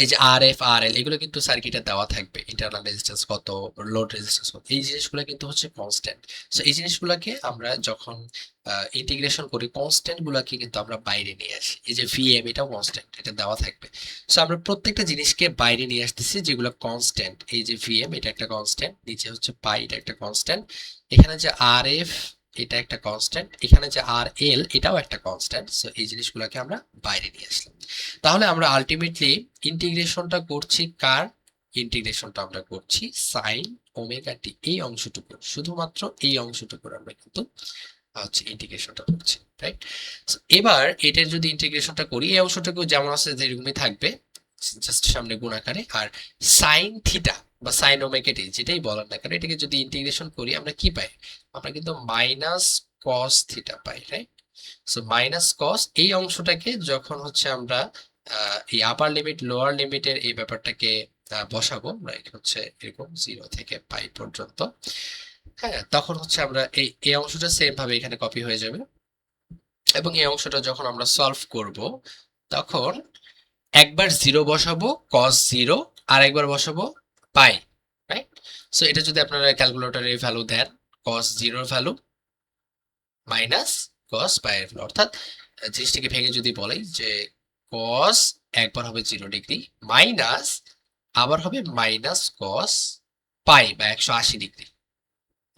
[SPEAKER 1] এই যে আর এফ আর এল, এগুলো কিন্তু সার্কিটে দেওয়া থাকবে, ইন্টারনাল রেজিস্ট্যান্স কত, লোড রেজিস্ট্যান্স কত, এই জিনিসগুলো কিন্তু হচ্ছে কনস্ট্যান্ট। সো এই জিনিসগুলোকে আমরা যখন ইন্টিগ্রেশন করি, কনস্ট্যান্ট গুলাকে কিন্তু আমরা বাইরে নিয়ে আসি। এই যে ভিএম, এটাও কনস্ট্যান্ট, এটা দেওয়া থাকবে। সো আমরা প্রত্যেকটা জিনিসকে বাইরে নিয়ে আসতেছি যেগুলো কনস্ট্যান্ট। এই যে ভিএম, এটা একটা কনস্ট্যান্ট, নিচে হচ্ছে পাই, এটা একটা কনস্ট্যান্ট, এখানে যে আর এফ, এটা একটা কনস্ট্যান্ট, এখানে যে আর এল, এটাও একটা কনস্ট্যান্ট। সো এই জিনিসগুলোকে আমরা বাইরে নিয়ে আসলাম। তাহলে আমরা আলটিমেটলি ইন্টিগ্রেশনটা করছি কার? ইন্টিগ্রেশনটা আমরা করছি সাইন ওমেগা টি, এই অংশটুকু, শুধুমাত্র এই অংশটুকু আমরা কিন্তু হচ্ছে ইন্টিগ্রেশনটা করছি, রাইট? এবার এটার যদি ইন্টিগ্রেশনটা করি, এই অংশটুকু যেমন আছে যেরকমই থাকবে, জাস্ট সামনে গুণ আকারে। আর সাইন থিটা বা সাইন ওমেগা টি, যেটাই বলেন না কেন, এটাকে যদি ইন্টিগ্রেশন করি আমরা কি পাই? আমরা কিন্তু মাইনাস কস থিটা পাই, রাইট? সো মাইনাস কস, এই অংশটাকে যখন হচ্ছে আমরা এই আপার লিমিট লোয়ার লিমিটের এই ব্যাপারটাকে বসাবো, রাইট, হচ্ছে এরকম 0 থেকে পাই পর্যন্ত, হ্যাঁ, তখন হচ্ছে আমরা এই অংশটা সেম ভাবে এখানে কপি হয়ে যাবে। এবং এই অংশটা যখন আমরা সলভ করব, তখন একবার 0 বসাবো cos 0, আর একবার বসাবো পাই, রাইট? সো এটা যদি আপনারা ক্যালকুলেটরে ভ্যালু দেন, cos 0 এর ভ্যালু মাইনাস cos পাই এর ভ্যালু, অর্থাৎ জিনিসটাকে ভেঙে যদি বলি যে cos একবার হবে 0 ডিগ্রি, মাইনাস আবার হবে মাইনাস cos পাই বা 180 ডিগ্রি।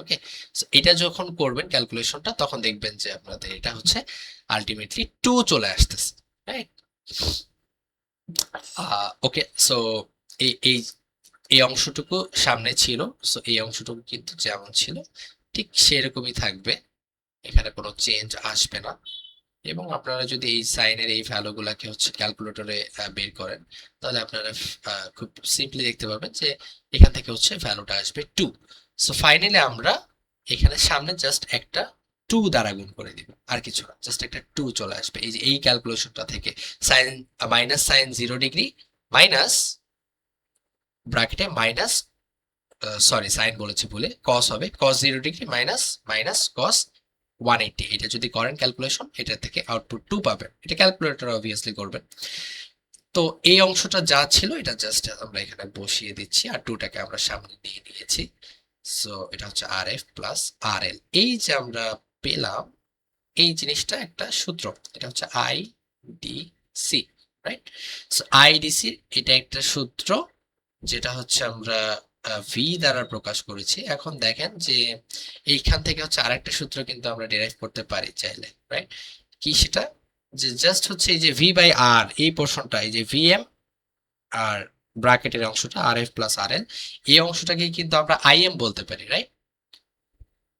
[SPEAKER 1] ওকে, সো এটা যখন করবেন ক্যালকুলেশনটা, তখন দেখবেন যে আপনাদের এটা হচ্ছে আলটিমেটলি 2 চলে আসতেছে, রাইট? ওকে, সো এই এই এই অংশটুকু সামনে ছিল, সো এই অংশটুকু কিন্তু যেমন ছিল ঠিক সেরকমই থাকবে, এখানে কোনো চেঞ্জ আসবে না। এবং আপনারা যদি এই সাইনের এই ভ্যালুগুলোকে হচ্ছে ক্যালকুলেটরে বের করেন, তাহলে আপনারা খুব সিম্পলি দেখতে পাবেন যে এখান থেকে হচ্ছে ভ্যালুটা আসবে 2। সো ফাইনালি আমরা এখানে সামনে জাস্ট একটা 2 দ্বারা গুণ করে দিব, আর কিছু না, জাস্ট একটা 2 চলে আসবে এই যে এই ক্যালকুলেশনটা থেকে। Sine minus sine 0 degree minus ব্র্যাকেটে মাইনাস, সরি সাইন বলেছি ভুলে, কস হবে cos 0 degree minus minus cos 180। এটা যদি করেন ক্যালকুলেশন, এটা থেকে আউটপুট 2 পাবেন। এটা ক্যালকুলেটর অবভিয়াসলি করবেন। তো এই অংশটা যা ছিল এটা জাস্ট আমরা এখানে বসিয়ে দিচ্ছি, আর 2টাকে আমরা সামনে নিয়ে নিয়েছি। সো এটা হচ্ছে আর এফ প্লাস আর এল। এই যে আমরা পেলাম এই জিনিসটা একটা সূত্র, এটা হচ্ছে I D C, right? So IDC এটা একটা সূত্র, যেটা হচ্ছে আমরা ভি দ্বারা প্রকাশ করেছি। এখন দেখেন যে এইখান থেকে হচ্ছে আরেকটা সূত্র কিন্তু আমরা ডিরাইভ করতে পারি চাইলে, রাইট? কি সেটা, যে জাস্ট হচ্ছে এই যে ভি বাই আর এই পোর্শনটা, এই যে ভিএম আর ব্র্যাকেটের অংশটা আর এফ প্লাস আর এল, এই অংশটাকে কিন্তু আমরা আইএম বলতে পারি, রাইট?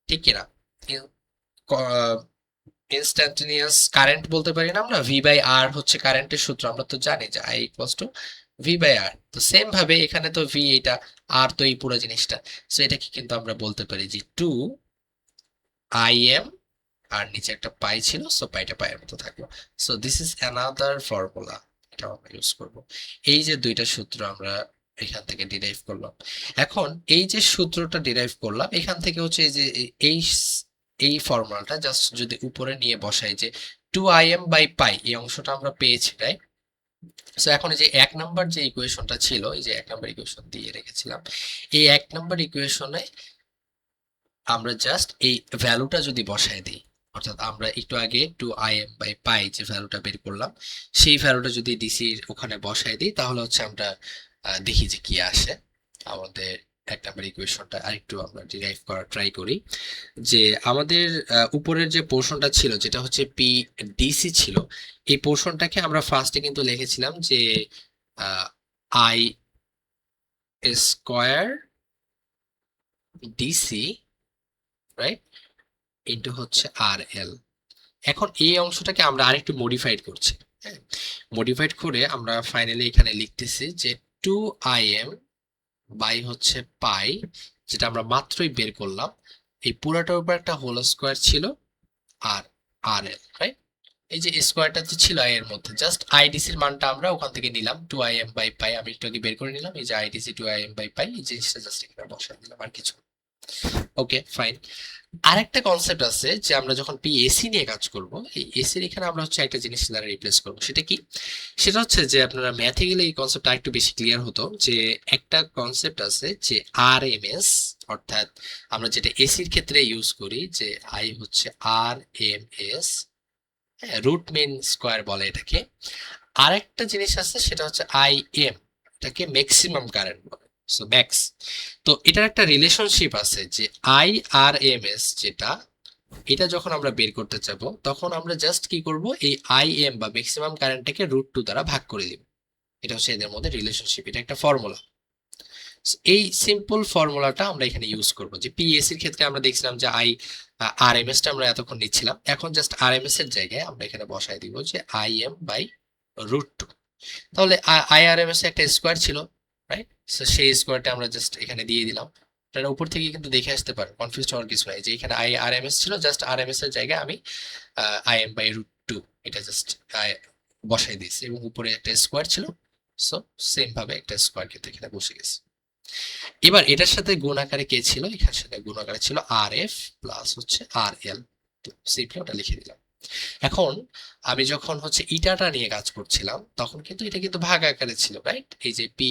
[SPEAKER 1] ঠিক কিনা? ইনস্ট্যান্টেনিয়াস কারেন্ট বলতে পারি না আমরা? ভি বাই আর হচ্ছে কারেন্টের সূত্র, আমরা তো জানি যে I equals to V by R. তো সেম ভাবে এখানে তো ভি এটা, আর তো এই পুরো জিনিসটা, সো এটাকে কিন্তু আমরা বলতে পারি যে টু আই এম, আর নিচে একটা পাই ছিল, সো পাইটা পায়ের মতো থাকলো। So this is another formula, এটা আমরা ইউজ করব। এই যে দুইটা সূত্র আমরা এখান থেকে ডিরাইভ করলাম। এখন এই যে সূত্রটা ডিরাইভ করলাম এখান থেকে হচ্ছে এই যে এই এই ফর্মুলাটা জাস্ট যদি উপরে নিয়ে বসাই যে 2im বাই পাই, এই অংশটা আমরা পেয়েছি, রাইট? সো এখন এই যে এক নাম্বার যে ইকুয়েশনটা ছিল, এই যে এক নাম্বার ইকুয়েশন দিয়ে রেখেছিলাম, এই এক নাম্বার ইকুয়েশনে আমরা জাস্ট এই ভ্যালুটা যদি বসায় দিই, অর্থাৎ আমরা একটু আগে 2im বাই পাই যে ভ্যালুটা বের করলাম, সেই ভ্যালুটা যদি ডিসির ওখানে বসায় দিই, তাহলে হচ্ছে আমরা দেখি যে কি আসে আমাদের এক নাম্বার ইকুয়েশনটা। আরেকটু আমরা ডিরাইভ করার ট্রাই করি যে আমাদের উপরের যে পোর্শনটা ছিল যেটা হচ্ছে পি ডিসি ছিল, এই পোর্শনটাকে আমরা ফার্স্টে কিন্তু লিখেছিলাম যে I square DC, right, into হচ্ছে আর এল। এখন এই অংশটাকে আমরা আরেকটু মডিফাইড করছি, হ্যাঁ, মডিফাইড করে আমরা ফাইনালি এখানে লিখতেছি যে 2im বাই হচ্ছে পাই, যেটা আমরা মাত্রই বের করলাম, এই পুরাটার উপর একটা হোল স্কোয়ার ছিল, আর আর এল, রাইট? এই যে স্কোয়ারটা যে ছিল আই এর মধ্যে, জাস্ট আইডিসির মানটা আমরা ওখান থেকে নিলাম 2im বাই পাই, আমি একটু আগে বের করে নিলাম, এই যে আইডিসি 2im বাই পাই, এই জিনিসটা জাস্ট এখানে বসাই দিলাম, আর কিছু। ওকে, ফাইন। আরেকটা কনসেপ্ট আছে যে আমরা যখন পিএসি নিয়ে কাজ করব, এই এসির এখানে আমরা হচ্ছে একটা জিনিস দ্বারা রিপ্লেস করব, সেটা কি? সেটা হচ্ছে যে আপনারা ম্যাথে গেলে এই কনসেপ্টটা একটু বেশি ক্লিয়ার হতো, যে একটা কনসেপ্ট আছে যে আরএমএস, অর্থাৎ আমরা যেটা এসির ক্ষেত্রে ইউজ করি যে আই হচ্ছে আর এম এস, হ্যাঁ, রুট মিন স্কোয়ার বলে এটাকে। আরেকটা জিনিস আছে সেটা হচ্ছে আই এম, এটাকে ম্যাক্সিমাম কারেন্ট বলে, সো ম্যাক্স। তো এটার একটা রিলেশনশিপ আছে যে আই আর এম এস, যেটা এটা যখন আমরা বের করতে চাবো তখন আমরা জাস্ট কি করব, এই আই এম বা ম্যাক্সিমাম কারেন্টটাকে √2 দ্বারা ভাগ করে দিব। এটা হচ্ছে এদের মধ্যে রিলেশনশিপ, এটা একটা ফর্মুলা। এই সিম্পল ফর্মুলাটা আমরা এখানে ইউজ করব। যে পিএসসি এর ক্ষেত্রে আমরা দেখছিলাম যে আই আরএমএস টা আমরা এতক্ষণ নিচ্ছিলাম, এখন জাস্ট আরএমএস এর জায়গায় আমরা এখানে বসাই দিব যে আই এম বাই √2। তাহলে আইআরএমএস এ একটা স্কোয়ার ছিল, রাইট? সো সেই স্কোয়ারটা আমরা জাস্ট এখানে দিয়ে দিলাম। এটা উপর থেকে কিন্তু দেখে আসতে পারে, কনফিউজ হওয়ার কিছু নাই, যে এখানে আইআরএমএস ছিল, জাস্ট আরএমএস এর জায়গায় আমি আইএম বাই √2 এটা জাস্ট বসাই দিয়েছি, এবং উপরে একটা স্কোয়ার ছিল, সো সেম ভাবে একটা স্কোয়ার কিন্তু এখানে বসে গেছে। এবার এটার সাথে গুণ আকারে কে ছিল? এখানে সাথে গুণ আকারে ছিল আর এফ প্লাস হচ্ছে আর এল, তো সিম্পলি ওটা লিখে দিলাম। এখন আমি যখন হচ্ছে ইটাটা নিয়ে কাজ করছিলাম তখন কিন্তু এটা কিন্তু ভাগ আকারে ছিল, রাইট? এই যে পি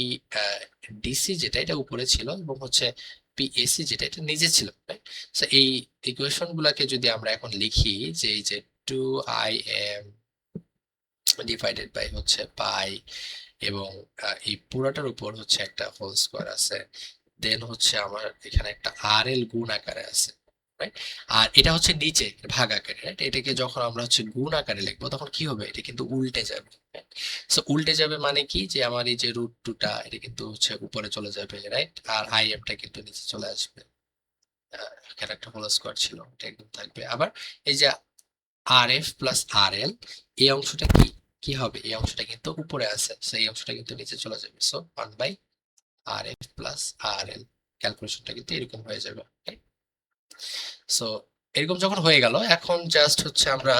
[SPEAKER 1] ডিসি যেটা এটা উপরে ছিল, এবং হচ্ছে পি এসি যেটা এটা নিচে ছিল, রাইট? সো এই ইকুয়েশন গুলাকে যদি আমরা এখন লিখি যে এই যে 2im ডিভাইডেড বাই হচ্ছে পাই, এবং এই পুরাটার উপর হচ্ছে একটা হোল স্কোয়ার আছে, দেন হচ্ছে আমার এখানে একটা আর এল গুণ আকারে আছে, রাইট? আর এটা হচ্ছে নিচে ভাগ আকারে, রাইট? এটাকে যখন আমরা হচ্ছে গুণ আকারে লিখবো তখন কি হবে? এটা কিন্তু উল্টে যাবে, সো উল্টে যাবে মানে কি, যে আমার এই যে √2টা এটা কিন্তু হচ্ছে উপরে চলে যাবে, রাইট? আর আই এমটা কিন্তু নিচে চলে আসবে। এখানে একটা হোল স্কোয়ার ছিল, এটা একদম থাকবে। আবার এই যে আর এফ প্লাস আর এল, এই অংশটা কি কি হবে? এই অংশটা কিন্তু উপরে আছে, সো এই অংশটা কিন্তু নিচে চলে যাবে, so 1 by R F plus R L. ক্যালকুলেশনটা কিন্তু এরকম হয়ে যাবে, সো এরকম যখন হয়ে গেল, এখন জাস্ট হচ্ছে আমরা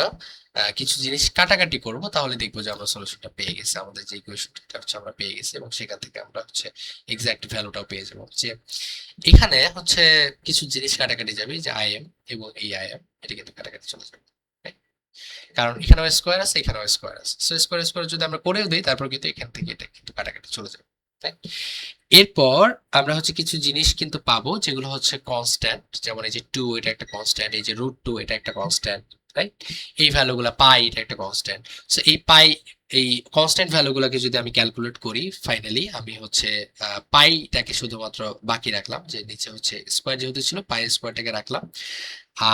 [SPEAKER 1] কিছু জিনিস কাটাকাটি করব, তাহলে দেখবো যে আমরা সলিউশনটা পেয়ে গেছি, আমাদের যে ইকুয়েশনটা হচ্ছে আমরা পেয়ে গেছি, এবং সেখান থেকে আমরা হচ্ছে এক্সাক্ট ভ্যালুটাও পেয়ে যাবো। যে এখানে হচ্ছে কিছু জিনিস কাটাকাটি যাবে, যে আইএম এবং এই আইএম এটা কিন্তু কাটাকাটি চলে যাবে, right? কারণ এখানেও স্কোয়ার আছে, এখানেও স্কোয়ার আছে, সো স্কোয়ার স্কোয়ার যদি আমরা করেও দিই তারপর কিন্তু এখান থেকে এটা কিন্তু কাটাকাটি চলে যাবে, right? এরপর আমরা হচ্ছে কিছু জিনিস কিন্তু পাবো যেগুলো হচ্ছে কনস্ট্যান্ট, যেমন এই যে 2 এটা একটা কনস্ট্যান্ট, এই যে √2 এটা একটা কনস্ট্যান্ট, রাইট? এই ভ্যালুগুলো পাই এটা একটা কনস্ট্যান্ট, সো এই পাই এই কনস্ট্যান্ট ভ্যালুগুলোকে যদি আমি ক্যালকুলেট করি, ফাইনালি আমি হচ্ছে পাইটাকে শুধুমাত্র বাকি রাখলাম, যে নিচে হচ্ছে স্কোয়ার যেহেতু ছিল পাই স্কোয়ারটাকে রাখলাম,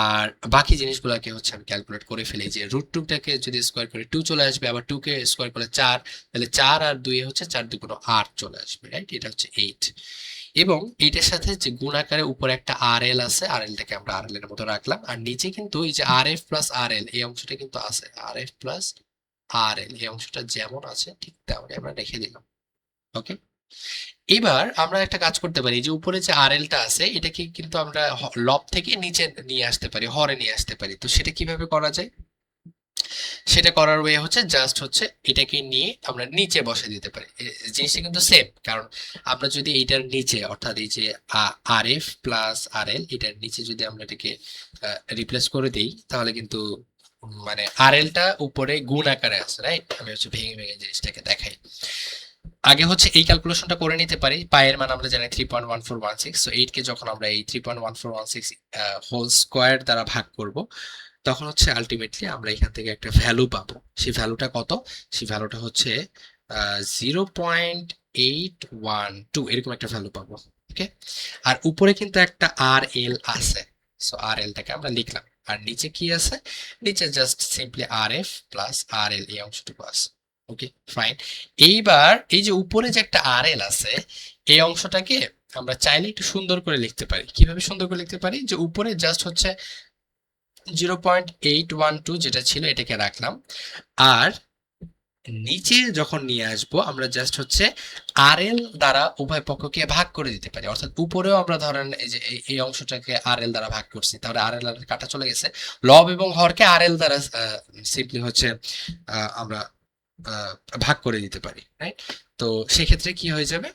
[SPEAKER 1] আর বাকি জিনিসগুলোকে হচ্ছে আমি ক্যালকুলেট করে ফেলি। যে রুট টুটাকে যদি স্কোয়ার করে 2 চলে আসবে, আবার 2 কে স্কোয়ার করলে 4, তাহলে 4 আর 2 হচ্ছে 4 2 8 চলে আসবে, রাইট? এটা হচ্ছে 8। এবং এইটার সাথে যে গুণ আকারে উপরে একটা আর এল আছে, আর এলটাকে আমরা আর এল এর মতো রাখলাম, আর নিচে কিন্তু এই যে আর এফ প্লাস আর এল এই অংশটা কিন্তু আছে, আর এফ প্লাস আর এল এই অংশটা যেমন আছে ঠিক তেমনই আমরা রেখে দিলাম। ওকে, এবার আমরা একটা কাজ করতে পারি, যে উপরে যে আর এলটা আছে এটাকে কিন্তু আমরা লব থেকে নিচে নিয়ে আসতে পারি, হরে নিয়ে আসতে পারি। তো সেটা কিভাবে করা যায়? সেটা করার ওয়ে হচ্ছে জাস্ট হচ্ছে এটাকে নিয়ে আমরা নিচে বসে দিতে পারি। জিনিসটা কিন্তু সেম, কারণ আমরা যদি এইটার নিচে অর্থাৎ এই যে আর এফ প্লাস আর এল এটার নিচে যদি আমরা এটাকে রিপ্লেস করে দিই, তাহলে কিন্তু মানে আর এলটা উপরে গুণ আকারে আছে, রাইট? আমি হচ্ছে ভেঙে ভেঙে জিনিসটাকে দেখাই। আগে হচ্ছে এই ক্যালকুলেশনটা করে নিতে পারি। পায়ের মান আমরা জানি 3.1416, সো 8 কে যখন আমরা এই 3.1416 হোল স্কয়ার দ্বারা ভাগ করব, তখন হচ্ছে আলটিমেটলি আমরা এখান থেকে একটা ভ্যালু পাবো। সেই ভ্যালুটা কত? সেই ভ্যালুটা হচ্ছে 0.812 এরকম একটা ভ্যালু পাবো। ওকে, আর উপরে কিন্তু একটা আর এল আছে, সো আর এলটাকে আমরা লিখলাম। আর নিচে কি আছে? নিচে জাস্ট সিম্পলি আর এফ প্লাস আর এল এই অংশটুকু আছে। ওকে, ফাইন। এইবার এই যে উপরে যে একটা আর এল আছে এই অংশটাকে আমরা চাইলে একটু সুন্দর করে লিখতে পারি। কিভাবে সুন্দর করে লিখতে পারি? যে উপরে জাস্ট হচ্ছে 0.812 যেটা ছিল এটাকে রাখলাম, আর নিচে যখন নিয়ে আসবো আমরা জাস্ট হচ্ছে আর এল দ্বারা উভয় পক্ষকে ভাগ করে দিতে পারি। অর্থাৎ উপরেও আমরা ধরেন এই যে এই অংশটাকে আর এল দ্বারা ভাগ করছি, তাহলে আর এল আর কাটা চলে গেছে, লব এবং হরকে আর এল দ্বারা সিম্পলি হচ্ছে আমরা ভাগ করে দিতে পারি, রাইট? তো সেক্ষেত্রে কি হয়ে যাবে?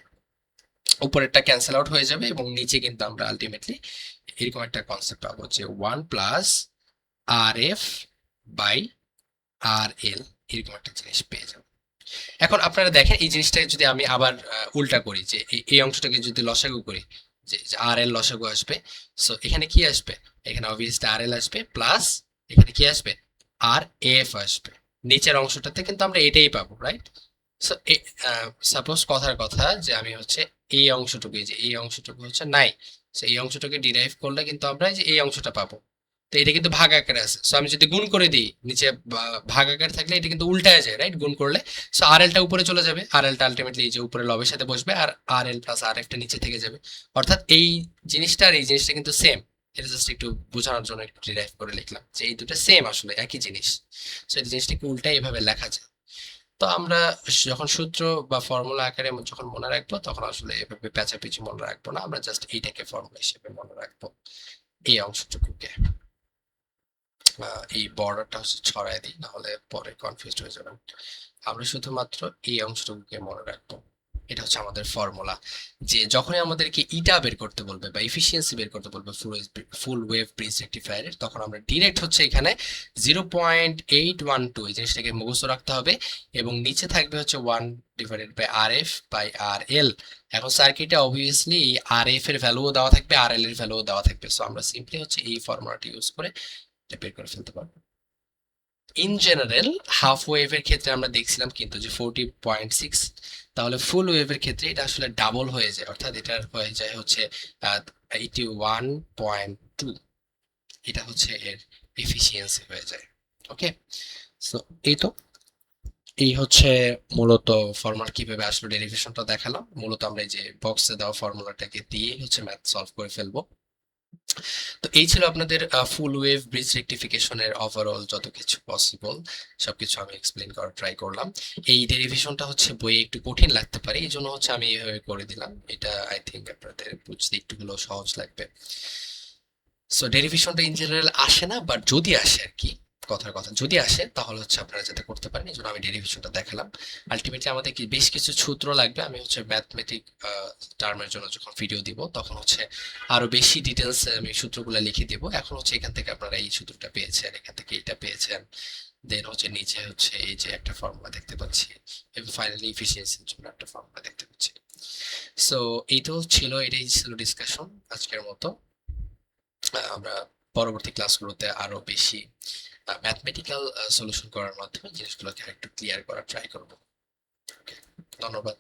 [SPEAKER 1] উপরেরটা ক্যান্সেল আউট হয়ে যাবে এবং নিচে কিন্তু আমরা আলটিমেটলি এরকম একটা কনসেপ্ট পাবো, যে 1 plus R F by R এল, এরকম একটা জিনিস পেয়ে যাবো। এখন আপনারা দেখেন এই জিনিসটাকে যদি আমি আবার উল্টা করি, যে এই অংশটাকে যদি লসাগু করি, যে আর এল লসাগু আসবে, সো এখানে কি আসবে? এখানে অবভিয়াসলি আর এল আসবে, প্লাস এখানে কি আসবে? আর এফ আসবে। নিচের অংশটাতে কিন্তু আমরা এটাই পাবো, রাইট? সো সাপোজ কথার কথা যে আমি হচ্ছে এই অংশটুকু, এই যে এই অংশটুকু হচ্ছে নাই, সো এই অংশটাকে ডিরাইভ করলে কিন্তু আমরা এই যে এই অংশটা পাবো। তো এটা কিন্তু ভাগ আকারে আছে, সো আমি যদি গুণ করে দিই নিচে ভাগ আকার থাকলে এটা কিন্তু উল্টায় যায়, রাইট? গুণ করলে সো আর এলটা উপরে চলে যাবে, আর এলটা আলটিমেটলি এই যে উপরে লবের সাথে বসবে, আর আর এল প্লাস আর এফটা নিচে থেকে যাবে। অর্থাৎ এই জিনিসটা আর এই জিনিসটা কিন্তু সেম। এটা জাস্ট একটু বোঝানোর জন্য একটু ডিরাইভ করে লিখলাম যে এই দুটো সেম, আসলে একই জিনিস। সো এই জিনিসটাকে উল্টাই এভাবে লেখা যায়। তো আমরা যখন সূত্র বা ফর্মুলা আকারে যখন মনে রাখবো, তখন আসলে এভাবে পেঁচাপিচি মনে রাখবো না, আমরা জাস্ট এইটাকে ফর্মুলা হিসেবে মনে রাখবো, এই অংশটুকুকে। এই বর্ডারটা হচ্ছে ছড়াই দিই, না হলে পরে কনফিউজড হয়ে যাবেন। আমরা শুধুমাত্র এই অংশটুকুকে মনে রাখবো। এটা হচ্ছে আমাদের ফর্মুলা, যে যখনই আমাদেরকে ইটা বের করতে বলবে বা এফিসিয়েন্সি বের করতে বলবে ফুল ওয়েভ ব্রিজ রেকটিফায়ারের, তখন আমরা ডিরেক্ট হচ্ছে এখানে 0.812 এই জিনিসটাকে মুখস্থ রাখতে হবে, এবং নিচে থাকবে হচ্ছে 1 divided by R F by R L. এখন সার্কিটে অবভিয়াসলি আর এফ এর ভ্যালুও দেওয়া থাকবে, আর এল এর ভ্যালুও দেওয়া থাকবে, সো আমরা সিম্পলি হচ্ছে এই ফর্মুলাটি ইউজ করে এটা বের করে ফেলতে পারবো। ইন জেনারেল হাফ ওয়েভের ক্ষেত্রে আমরা দেখছিলাম কিন্তু যে 40.6, তাহলে ফুল ওয়েভের ক্ষেত্রে এটা আসলে ডাবল হয়ে যায়, অর্থাৎ এটার হয়ে যায় হচ্ছে 81.2। এটা হচ্ছে এর এফিসিয়েন্সি হয়ে যায়। ওকে, সো এই তো এই হচ্ছে মূলত ফর্মুলা কিভাবে আসলে ডেরিভেশনটা দেখালাম। মূলত আমরা এই যে বক্সে দেওয়া ফর্মুলাটাকে দিয়ে হচ্ছে ম্যাথ সলভ করে ফেলবো। তো এই ছিল আপনাদের ফুল ওয়েভ ব্রিজ রেকটিফিকেশনের ওভারঅল যত কিছু পসিবল সবকিছু আমি এক্সপ্লেন করার ট্রাই করলাম। এই ডেরিভেশনটা হচ্ছে বইয়ে একটু কঠিন লাগতে পারে, এই জন্য হচ্ছে আমি এভাবে করে দিলাম। এটা আই থিঙ্ক আপনাদের বুঝতে একটু হলেও সহজ লাগবে। সো ডেরিভেশনটা ইন জেনারেল আসে না, বাট যদি আসে আর কি, কথার কথা যদি আসে তাহলে হচ্ছে আপনারা যাতে করতে পারেন, এই জন্য আমি ডেরিভেশনটা দেখালাম। আলটিমেটলি আমাদের কি বেশ কিছু সূত্র লাগবে, আমি হচ্ছে ম্যাথমেটিক টার্মের জন্য যখন ভিডিও দিব তখন হচ্ছে আরো বেশি ডিটেলস আমি সূত্রগুলো লিখে দিব। এখন হচ্ছে এখান থেকে আপনারা এই সূত্রটা পেয়েছেন, এখান থেকে এটা পেয়েছেন, দেন হচ্ছে নিচে হচ্ছে এই যে একটা ফর্মুলা দেখতে পাচ্ছি, এবং ফাইনালি এফিসিয়েন্সির জন্য একটা ফর্মুলা দেখতে পাচ্ছি। সো এই তো ছিল, এটাই ছিল ডিসকাশন আজকের মতো। আমরা পরবর্তী ক্লাসগুলোতে আরো বেশি ম্যাথমেটিক্যাল সলিউশন করার মাধ্যমে জিনিসগুলোকে একটু ক্লিয়ার করার ট্রাই করব। ওকে, ধন্যবাদ।